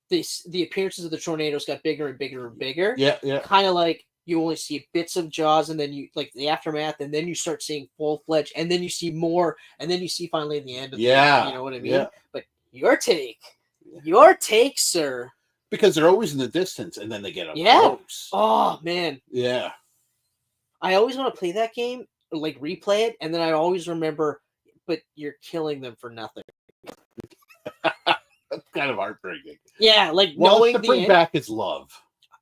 C: the appearances of the tornadoes got bigger and bigger and bigger.
B: Yeah, yeah.
C: Kind of like you only see bits of Jaws, and then you like the aftermath, and then you start seeing full fledged, and then you see more, and then you see finally the end of the, you know what I mean? Yeah. But your take, sir.
B: Because they're always in the distance, and then they get up close.
C: Oh man.
B: Yeah.
C: I always want to play that game, like replay it, and then I always remember, but you're killing them for nothing.
B: That's kind of heartbreaking.
C: Yeah, like knowing
B: to bring back is love.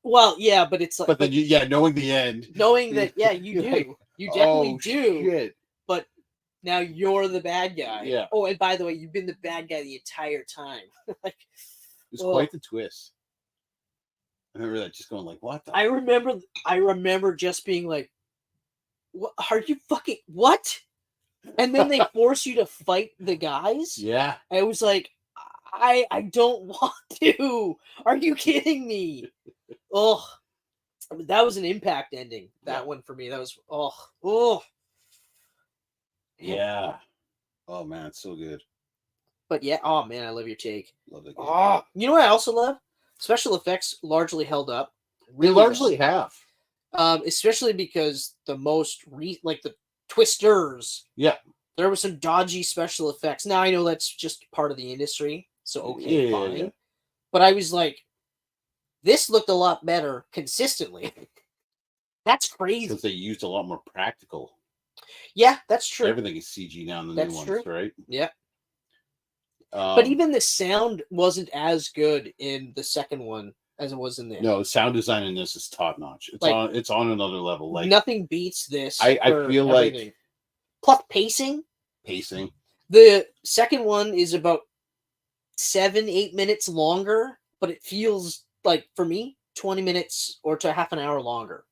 C: Well, yeah, but it's like,
B: but then knowing the end,
C: knowing that, yeah, you do,
B: like,
C: you definitely do.
B: Shit.
C: But now you're the bad guy.
B: Yeah.
C: Oh, and by the way, you've been the bad guy the entire time. Like,
B: it's quite the twist. I remember that, just going like, "What?"
C: I remember just being like, "What are you fucking what?" And then they force you to fight the guys.
B: Yeah.
C: I was like, I don't want to. Are you kidding me? Oh, that was an impact ending. That one for me. That was oh.
B: Yeah. Oh man, it's so good.
C: But yeah, oh man, I love your take.
B: Love it.
C: Oh, you know what I also love? Special effects largely held up.
B: Really largely have.
C: Especially because the like the twisters.
B: Yeah.
C: There were some dodgy special effects. Now I know that's just part of the industry, so okay, fine. Yeah. But I was like, this looked a lot better consistently. That's crazy.
B: Because they used a lot more practical.
C: Yeah, that's true.
B: Everything is CG now in the new ones, right?
C: Yeah. But even the sound wasn't as good in the second one as it was in there.
B: No, sound design in this is top notch. It's on another level. Like
C: nothing beats this.
B: I feel everything. Like
C: plus pacing.
B: Pacing.
C: The second one is about 7-8 minutes longer, but it feels like, for me, 20 minutes or to half an hour longer.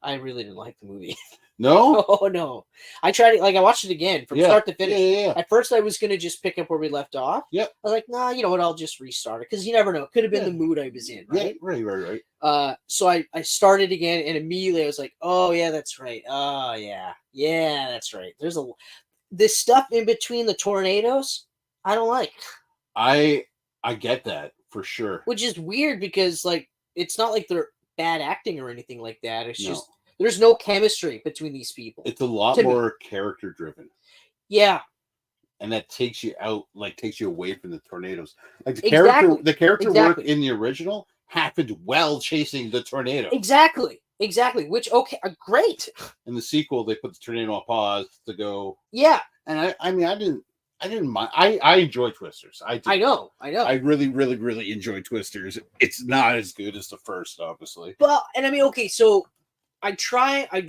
C: I really didn't like the movie.
B: No?
C: Oh, no. I tried it, I watched it again from start to finish.
B: Yeah.
C: At first, I was going to just pick up where we left off.
B: Yep.
C: I was like, nah, you know what? I'll just restart it. Because you never know. It could have been the mood I was in, right?
B: Yeah, right.
C: So I started again, and immediately I was like, oh, yeah, that's right. Oh, yeah. Yeah, that's right. There's this stuff in between the tornadoes, I don't like.
B: I get that, for sure.
C: Which is weird, because, like, it's not like they're bad acting or anything like that. It's just... There's no chemistry between these people.
B: It's a lot more character driven.
C: Yeah.
B: And that takes you out, like takes you away from the tornadoes. Like the character work in the original happened while chasing the tornado.
C: Exactly. Which, okay, great.
B: In the sequel, they put the tornado on pause to go.
C: Yeah.
B: And I mean, I didn't mind. I enjoy Twisters. I
C: know.
B: I really, really, really enjoy Twisters. It's not as good as the first, obviously.
C: Well, and I mean, okay, so I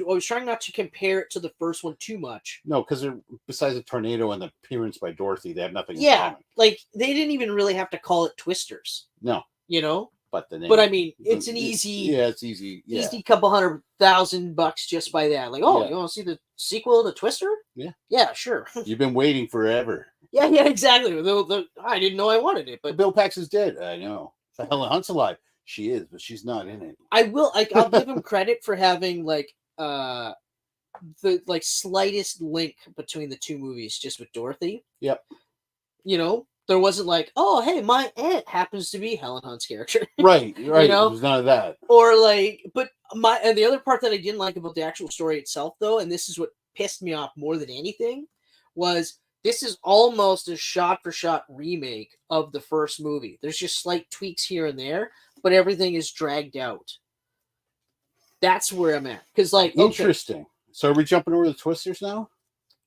C: was trying not to compare it to the first one too much.
B: No, because besides the tornado and the appearance by Dorothy, they have nothing in common.
C: Like they didn't even really have to call it Twisters.
B: No.
C: You know?
B: But the name,
C: but I mean, it's an easy.
B: Yeah, it's easy. Yeah.
C: Easy couple $100,000 just by that. Like, oh, you want to see the sequel to Twister?
B: Yeah.
C: Yeah, sure.
B: You've been waiting forever.
C: Yeah, exactly. I didn't know I wanted it, but
B: Bill Pax is dead. I know. So Helen Hunt's alive. She is, but she's not in it.
C: I'll give him credit for having like the like slightest link between the two movies, just with Dorothy.
B: Yep.
C: You know, there wasn't like, oh, hey, my aunt happens to be Helen Hunt's character.
B: Right.
C: You know?
B: There's none of that.
C: Or like, and the other part that I didn't like about the actual story itself, though, and this is what pissed me off more than anything, was this is almost a shot-for-shot remake of the first movie. There's just slight tweaks here and there, but everything is dragged out. That's where I'm at. Because, like,
B: interesting. So are we jumping over the Twisters now?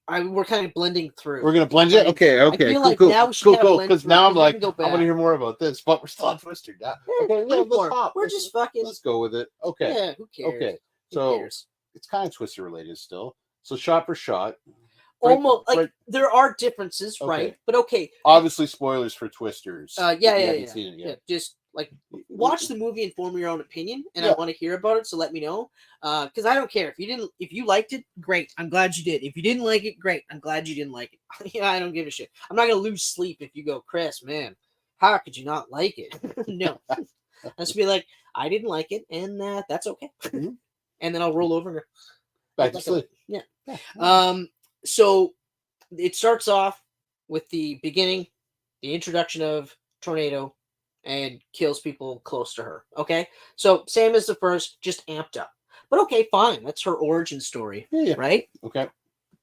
C: We're kind of blending through.
B: We're gonna blend it. Okay.
C: I feel like now we should
B: cool. Because now I'm like, I want to hear more about this, but we're still on Twister. Yeah. Okay,
C: we're just fucking.
B: Let's go with it. Okay.
C: Yeah. Who cares?
B: Okay. So it's kind of Twister related still. So shot for shot.
C: Almost there are differences, right? But okay.
B: Obviously, spoilers for Twisters.
C: Yeah. Just like watch the movie and form your own opinion, and I want to hear about it. So let me know, because I don't care if you liked it, great. I'm glad you did. If you didn't like it, great. I'm glad you didn't like it. I don't give a shit. I'm not gonna lose sleep if you go, Chris, man, how could you not like it? No. I'll just be like, I didn't like it, and that's okay.
B: Mm-hmm.
C: And then I'll roll over and
B: back to sleep.
C: Yeah. So it starts off with the beginning, the introduction of Tornado, and kills people close to her. Okay, so same as the first, just amped up. But okay, fine. That's her origin story, right?
B: Okay.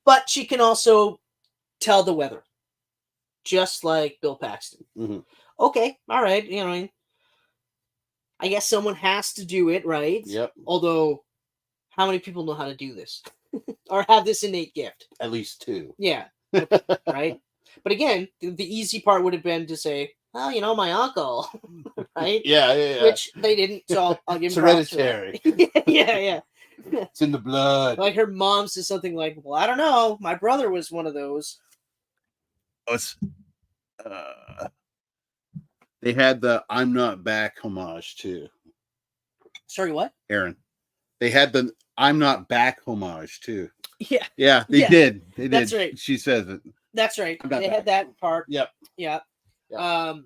C: But she can also tell the weather, just like Bill Paxton.
B: Mm-hmm.
C: Okay, all right. You know, I guess someone has to do it, right?
B: Yep.
C: Although, how many people know how to do this or have this innate gift?
B: At least 2.
C: Yeah. Okay, right. But again, the easy part would have been to say, "Well, you know, my uncle," right?
B: Yeah.
C: Which they didn't. So I'll give him
B: hereditary.
C: yeah.
B: It's in the blood.
C: Like her mom says something like, "Well, I don't know. My brother was one of those."
B: They had the "I'm Not Back" homage too.
C: Sorry, what?
B: Aaron. They had the "I'm Not Back" homage too.
C: Yeah.
B: Yeah, they did. They did.
C: That's right.
B: She says it.
C: That's right. They had that part.
B: Yep.
C: Yeah. I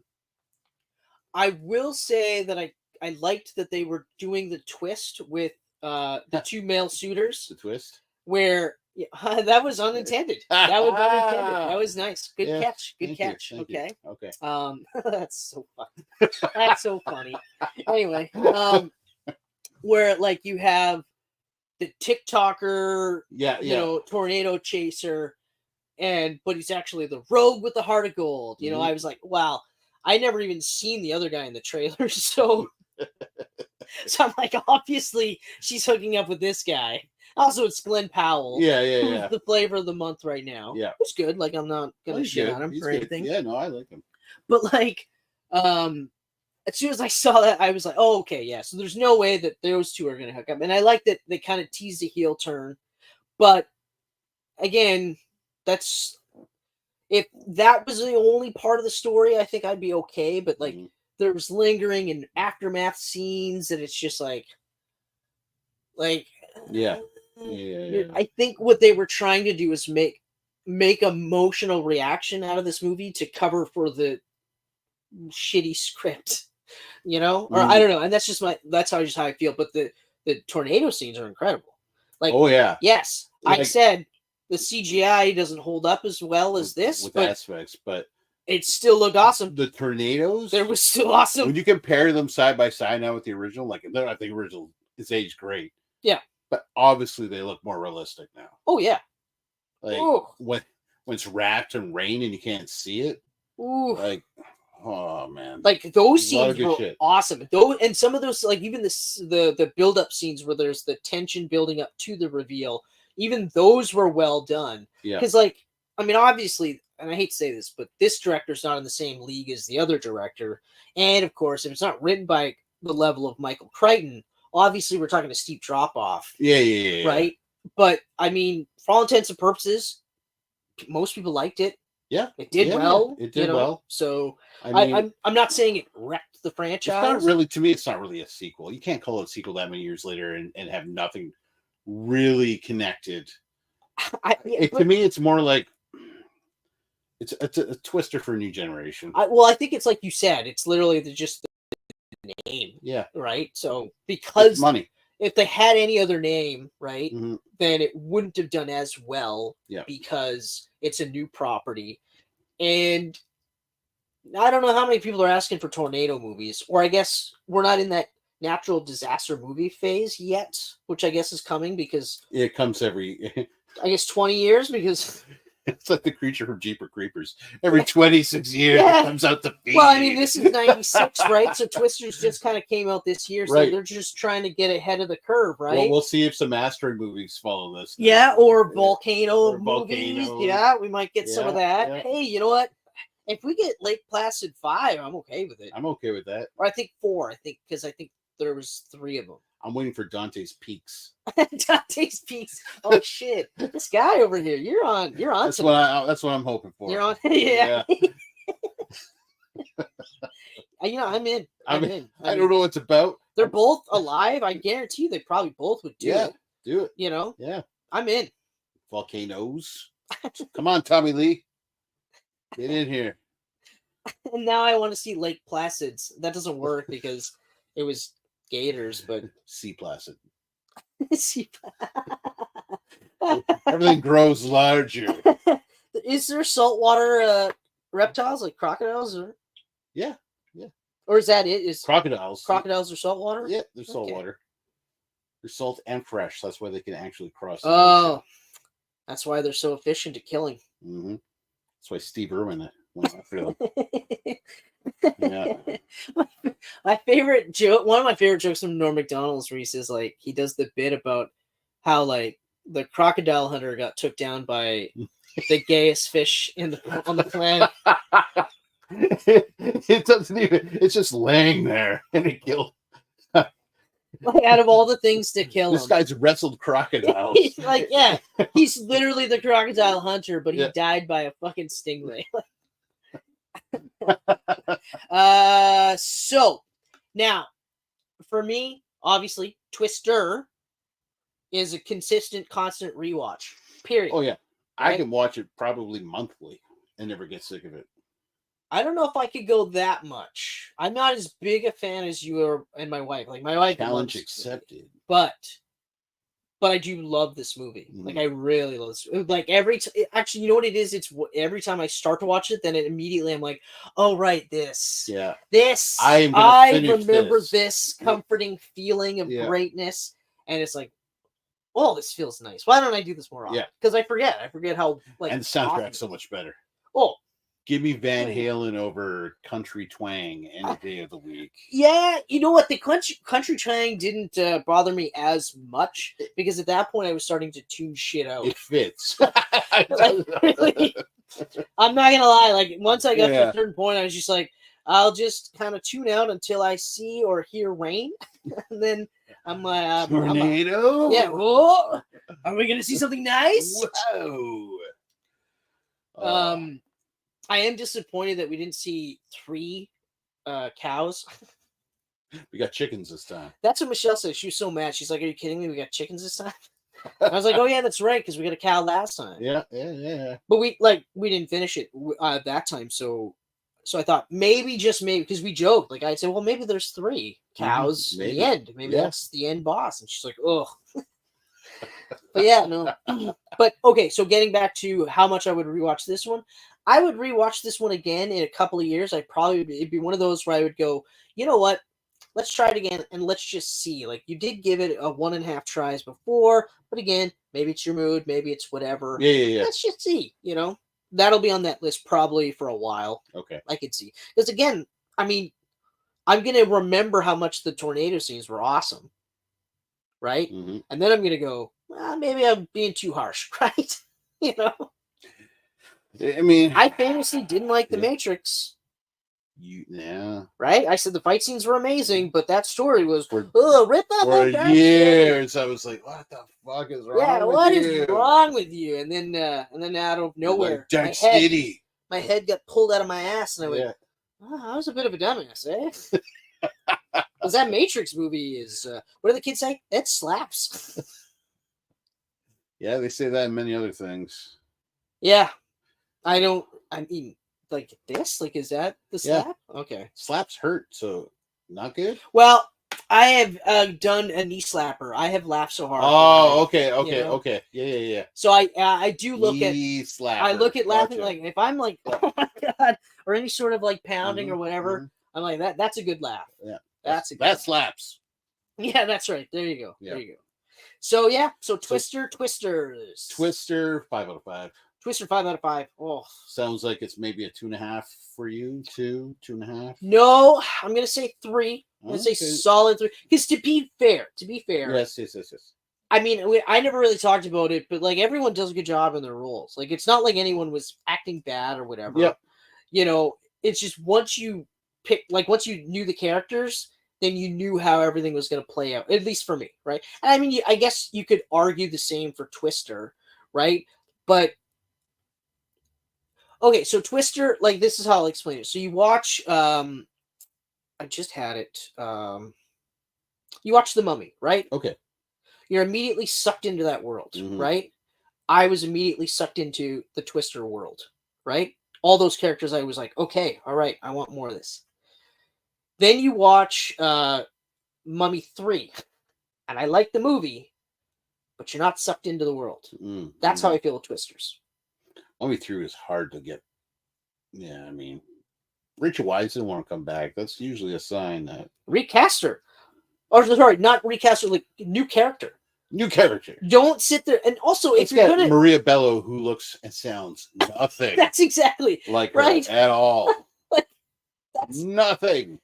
C: will say that I liked that they were doing the twist with the 2 male suitors.
B: The twist?
C: Where that was unintended. That was nice. Good catch. Good catch.
B: Thank
C: okay.
B: you. Okay.
C: That's so funny. That's so funny. Anyway, where like you have the TikToker, you know, tornado chaser, but he's actually the rogue with the heart of gold. You know, I was like, wow, I never even seen the other guy in the trailer, so I'm like, obviously she's hooking up with this guy. Also, it's Glenn Powell.
B: Yeah.
C: The flavor of the month right now.
B: Yeah.
C: It's good. Like, I'm not going to shit on him or anything.
B: Yeah, no, I like him.
C: But, like, as soon as I saw that, I was like, oh, okay, yeah. So there's no way that those two are going to hook up. And I like that they kind of tease the heel turn. But, again, if that was the only part of the story, I think I'd be okay. But, like, there was lingering and aftermath scenes, and it's just like,
B: yeah.
C: I think what they were trying to do is make emotional reaction out of this movie to cover for the shitty script, you know, or I don't know. And that's how I feel. But the tornado scenes are incredible. Like, oh yeah, yes, like, I said the CGI doesn't hold up as well as this
B: with aspects, but
C: it still looked awesome.
B: The tornadoes,
C: they were still awesome
B: when you compare them side by side now with the original. Like, I think the original is aged great.
C: Yeah.
B: But obviously they look more realistic now.
C: Oh yeah.
B: Like when it's wrapped in rain and you can't see it.
C: Ooh.
B: Like, oh man.
C: Like those scenes were awesome. And some of those, like even the build up scenes where there's the tension building up to the reveal, even those were well done.
B: Yeah.
C: Because like, I mean, obviously, and I hate to say this, but this director's not in the same league as the other director. And of course, if it's not written by the level of Michael Crichton, obviously we're talking a steep drop off.
B: Yeah.
C: Right? But I mean, for all intents and purposes, most people liked it.
B: Yeah.
C: It did well.
B: It did well.
C: So I'm not saying it wrecked the franchise.
B: It's not really, to me, it's not really a sequel. You can't call it a sequel that many years later and have nothing really connected. To me, it's more like it's a twister for a new generation.
C: I think it's like you said, it's literally just the name.
B: Yeah.
C: Right. So because
B: it's money.
C: If they had any other name, right,
B: mm-hmm.
C: then it wouldn't have done as well.
B: Yeah.
C: Because it's a new property. And I don't know how many people are asking for tornado movies, or I guess we're not in that natural disaster movie phase yet, which I guess is coming because
B: it comes every,
C: I guess 20 years because
B: it's like the creature from Jeepers Creepers. Every 26 years it comes out the feed.
C: Well, I mean, this is 96, right? So Twisters just kind of came out this year, so they're just trying to get ahead of the curve, right?
B: Well, we'll see if some asteroid movies follow this.
C: Yeah, or volcano movies. Yeah, we might get some of that.
B: Yeah.
C: Hey, you know what? If we get Lake Placid 5, I'm okay with it.
B: I'm okay with that.
C: Or I think 4. Because I think there was 3 of them.
B: I'm waiting for Dante's Peaks.
C: Dante's Peaks. Oh shit! This guy over here. You're on.
B: That's what I'm hoping for.
C: You're on. Yeah. You know, I'm in. I'm in.
B: I don't know what it's about.
C: They're both alive. I guarantee they probably both would do it.
B: Do it.
C: You know.
B: Yeah.
C: I'm in.
B: Volcanoes. Come on, Tommy Lee. Get in here.
C: And now I want to see Lake Placids. That doesn't work because It was gators, but
B: sea placid.
C: sea.
B: Everything grows larger.
C: Is there saltwater reptiles like crocodiles? Or...
B: Yeah.
C: Or is that it? Is
B: crocodiles
C: are saltwater?
B: Yeah, they're saltwater. They're salt and fresh. That's why they can actually cross.
C: Oh, that's why they're so efficient at killing.
B: Mm-hmm. That's why Steve Irwin went after them. Yeah.
C: My favorite joke. One of my favorite jokes from Norm Macdonald's, where he says like he does the bit about how like the crocodile hunter got took down by the gayest fish on the planet.
B: It doesn't even. It's just laying there, and it killed.
C: Like out of all the things to kill him,
B: this guy's wrestled crocodiles.
C: Like, yeah, he's literally the crocodile hunter, but he died by a fucking stingray. So now, for me, obviously, Twister is a consistent, constant rewatch. Period.
B: Oh yeah,
C: right?
B: I can watch it probably monthly and never get sick of it.
C: I don't know if I could go that much. I'm not as big a fan as you are and my wife. Like my wife,
B: challenge accepted.
C: But I do love this movie.
B: Mm-hmm.
C: Like I really love this. Like actually, you know what it is? It's every time I start to watch it, then immediately I'm like, oh right, this.
B: Yeah.
C: This. I remember this comforting feeling of greatness, and it's like, oh, this feels nice. Why don't I do this more often? Yeah. Because I forget. I forget how like.
B: And the soundtrack's so much better.
C: Oh.
B: Give me Van Halen over country twang any day of the week.
C: Yeah, you know what? The country twang didn't bother me as much because at that point I was starting to tune shit out.
B: It fits.
C: Like, really, I'm not gonna lie. Like once I got to a certain point, I was just like, I'll just kind of tune out until I see or hear rain, and then I'm like,
B: tornado.
C: Oh, are we gonna see something nice?
B: Whoa.
C: I am disappointed that we didn't see 3 cows.
B: We got chickens this time.
C: That's what Michelle said. She was so mad. She's like, "Are you kidding me? We got chickens this time." I was like, "Oh yeah, that's right, because we got a cow last time."
B: Yeah.
C: But we didn't finish it that time, so I thought maybe because we joked. Like I said, well, maybe there's 3 cows in the end. Maybe that's the end boss. And she's like, "Ugh." But yeah, no. But okay, so getting back to how much I would rewatch this one. I would rewatch this one again in a couple of years. It'd be one of those where I would go, you know what? Let's try it again and let's just see. Like you did give it a 1.5 tries before, but again, maybe it's your mood, maybe it's whatever.
B: Yeah.
C: Let's just see. You know, that'll be on that list probably for a while.
B: Okay,
C: I could see because again, I mean, I'm gonna remember how much the tornado scenes were awesome, right?
B: Mm-hmm.
C: And then I'm gonna go, well, maybe I'm being too harsh, right? You know.
B: I mean,
C: I famously didn't like The Matrix. Right? I said the fight scenes were amazing, but that story was rip up
B: for years. I was like, "What the fuck is wrong?
C: Yeah, what is wrong with you?" And then out of nowhere,
B: like,
C: my head got pulled out of my ass, and I went, "Oh, I was a bit of a dumbass, eh?" Because that Matrix movie is what do the kids say? It slaps.
B: Yeah, they say that in many other things.
C: Yeah. I mean, like this? Like, is that the slap? Yeah. Okay.
B: Slaps hurt, so not good?
C: Well, I have done a knee slapper. I have laughed so hard.
B: Oh, okay. Yeah.
C: So I do look
B: knee
C: at...
B: slapper.
C: I look at laughing, like, if I'm like, oh my God, or any sort of like pounding or whatever, I'm like, that's a good laugh.
B: Yeah.
C: That
B: slaps.
C: Yeah, that's right. There you go. Yeah. There you go. So, yeah. So, Twisters.
B: Twister, 5 out of 5.
C: Twister 5 out of 5. Oh,
B: sounds like it's maybe a 2.5 for you. 2.5.
C: No, I'm gonna say 3. I'm gonna say solid 3. Because to be fair,
B: yes.
C: I mean, I never really talked about it, but like everyone does a good job in their roles. Like it's not like anyone was acting bad or whatever.
B: Yep.
C: You know, it's just once you knew the characters, then you knew how everything was gonna play out. At least for me, right? And I mean, I guess you could argue the same for Twister, right? But okay, so Twister, like this is how I'll explain it. So you watch, I just had it. You watch The Mummy, right?
B: Okay.
C: You're immediately sucked into that world, right? I was immediately sucked into the Twister world, right? All those characters, I was like, okay, all right, I want more of this. Then you watch Mummy 3, and I like the movie, but you're not sucked into the world. That's how I feel with Twisters.
B: Mummy 3 was hard to get. Yeah, I mean, Rachel Weisz didn't want to come back. That's usually a sign that
C: recast her. Or sorry, not recast her, like new character.
B: New character.
C: Don't sit there. And also, if you're gonna
B: Maria Bello, who looks and sounds nothing.
C: That's exactly
B: like her at all.
C: Like,
B: nothing.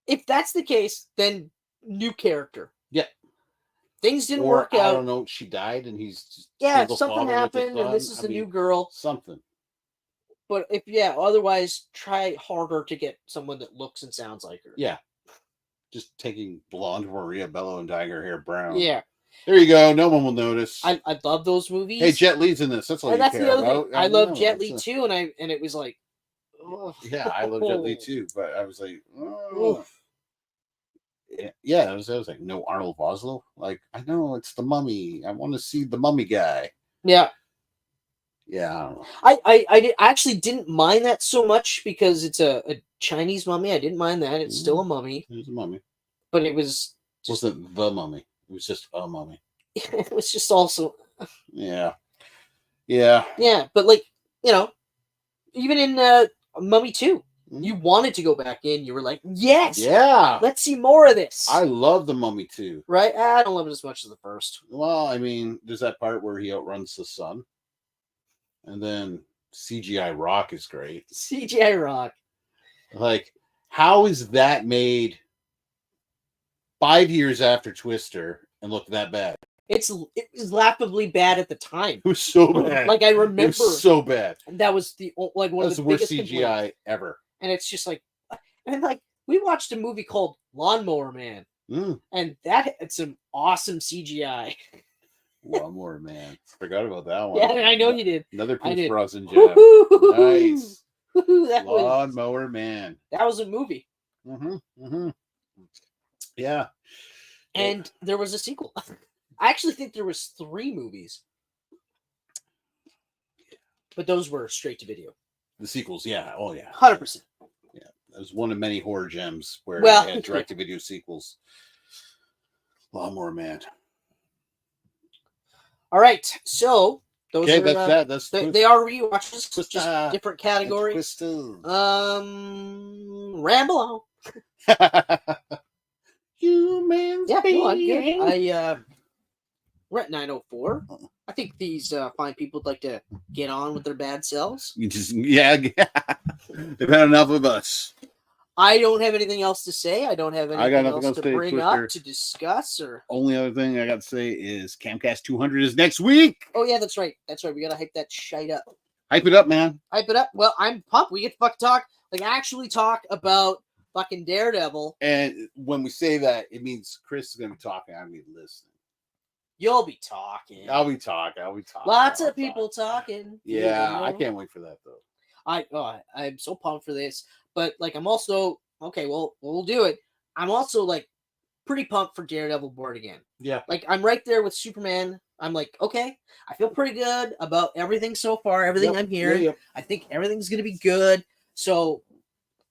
C: If that's the case, then new character.
B: Yeah.
C: Things didn't work out.
B: I don't know. She died, and he's
C: just something happened, and this is the new girl.
B: Something.
C: But otherwise, try harder to get someone that looks and sounds like her.
B: Yeah. Just taking blonde Maria Bello and dyeing her hair brown.
C: Yeah.
B: There you go. No one will notice.
C: I love those movies.
B: Hey, Jet Li's in this. That's all you care
C: the other
B: about.
C: Thing. I love Jet Li too, and it was like,
B: oh. Yeah, I love Jet Li too, but I was like, oh. Yeah, I was like, no Arnold Vosloo. Like, I know it's the Mummy. I want to see the Mummy guy.
C: Yeah.
B: Yeah, I don't know.
C: I actually didn't mind that so much because it's a Chinese mummy. I didn't mind that. It's still a mummy.
B: It was a mummy.
C: But it was...
B: wasn't the mummy. It was just a mummy.
C: It was just also...
B: Yeah. Yeah.
C: Yeah, but like, even in Mummy 2, you wanted to go back in. You were like, yes!
B: Yeah!
C: Let's see more of this!
B: I love the Mummy 2.
C: Right? I don't love it as much as the first.
B: Well, I mean, there's that part where he outruns the sun. And then CGI Rock is great.
C: CGI Rock.
B: Like, how is that made 5 years after Twister and look that bad?
C: It was laughably bad at the time.
B: It was so bad.
C: Like, I remember.
B: It was so bad.
C: That was one of the
B: worst
C: biggest
B: CGI ever.
C: And it's just like, and like, we watched a movie called Lawnmower Man. And that had some awesome CGI.
B: Lawnmower Man. Forgot about that one.
C: Yeah, I know you did.
B: Another Pierce Brosnan jab. Nice. Lawnmower Man.
C: That was a movie.
B: Yeah.
C: And there was a sequel. I actually think there was 3 movies. But those were straight to video.
B: The sequels, yeah. Oh, yeah.
C: 100%.
B: Yeah. That was one of many horror gems where they had direct to video sequels. Lawnmower Man. All
C: right, so those are
B: that's that.
C: They are rewatches, just different category. Ramble on.
B: Humans.
C: Yeah, go on, good. We're at 9:04. I think these fine people would like to get on with their bad selves.
B: They've had enough of us.
C: I don't have anything else to say. I don't have anything else to bring up, to discuss. Or
B: only other thing I got to say is Camcast 200 is next week.
C: Oh, yeah, that's right. That's right. We got to hype that shite up.
B: Hype it up, man.
C: Hype it up. Well, I'm pumped. We get to fucking talk, actually talk about fucking Daredevil.
B: And when we say that, it means Chris is going to be talking. I'm going to be listening.
C: You'll be talking.
B: I'll be talking.
C: Lots of people talking.
B: Yeah, I can't wait for that, though.
C: I'm so pumped for this. But, I'm also, okay, well, we'll do it. I'm also, pretty pumped for Daredevil Born Again.
B: Yeah.
C: I'm right there with Superman. I'm like, okay, I feel pretty good about everything so far, everything I'm hearing. Yep. I think everything's going to be good. So,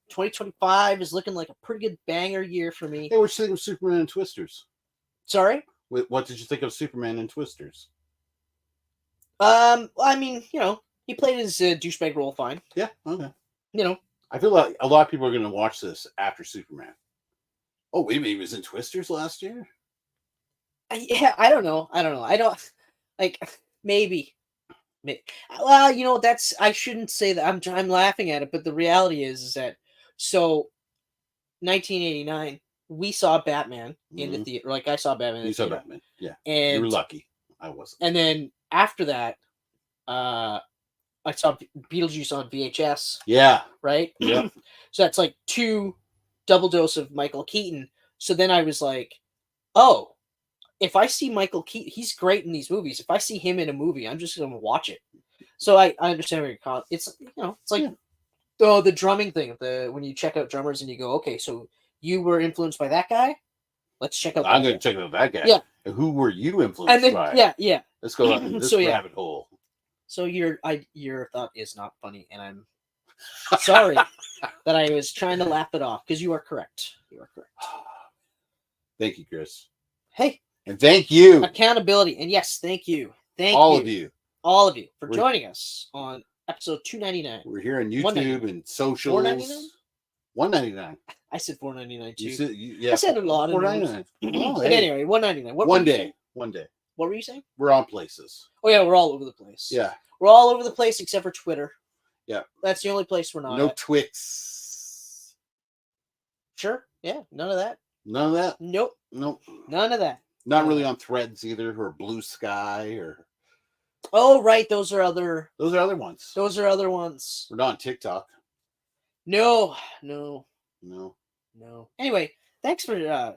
C: 2025 is looking like a pretty good banger year for me.
B: Hey, what did you think of Superman and Twisters?
C: Sorry?
B: What did you think of Superman and Twisters?
C: I mean, he played his douchebag role fine.
B: Yeah, okay.
C: I
B: feel like a lot of people are going to watch this after Superman. Oh, wait a minute, he was in Twisters last year?
C: Yeah, I don't know. I don't, maybe. Well, I shouldn't say that. I'm laughing at it, but the reality is that, 1989, we saw Batman in the theater. I saw Batman in the theater. You saw
B: Batman, yeah.
C: And
B: you were lucky. I wasn't.
C: And then after that, I saw Beetlejuice on VHS.
B: Yeah.
C: Right?
B: Yeah.
C: So that's 2 double dose of Michael Keaton. So then I was like, oh, if I see Michael Keaton, he's great in these movies. If I see him in a movie, I'm just going to watch it. So I understand where you're calling. It's, it's like, the drumming thing. When you check out drummers and you go, okay, so you were influenced by that guy? Let's check out
B: I'm going to check out that guy.
C: Yeah.
B: And who were you influenced by?
C: Yeah.
B: Let's go down this rabbit hole.
C: So your thought is not funny, and I'm sorry that I was trying to laugh it off, because you are correct. You are correct.
B: Thank you, Chris.
C: Hey.
B: And thank you.
C: Accountability. And yes, thank you.
B: All of you
C: for joining us on episode 299.
B: We're here on YouTube and socials.
C: $4.99?
B: $1.99.
C: I said $4.99 too.
B: Yeah,
C: I said a lot of
B: $4.99.
C: Oh, but anyway, $1.99.
B: One day.
C: What were you saying?
B: We're on places.
C: Oh yeah, we're all over the place.
B: Yeah.
C: We're all over the place except for Twitter.
B: Yeah.
C: That's the only place we're not.
B: No
C: at.
B: Twix.
C: Sure. Yeah. None of that.
B: None of that?
C: Nope. None of that.
B: Not really on Threads either, or Blue Sky, or.
C: Oh right, those are other
B: ones. We're not on TikTok.
C: No. Anyway, thanks for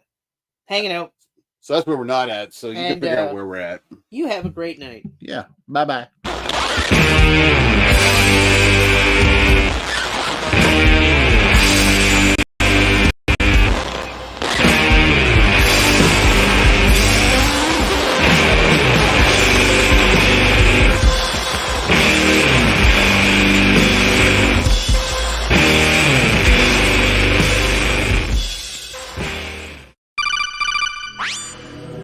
C: hanging out.
B: So that's where we're not at. So you can figure out where we're at.
C: You have a great night.
B: Yeah. Bye-bye.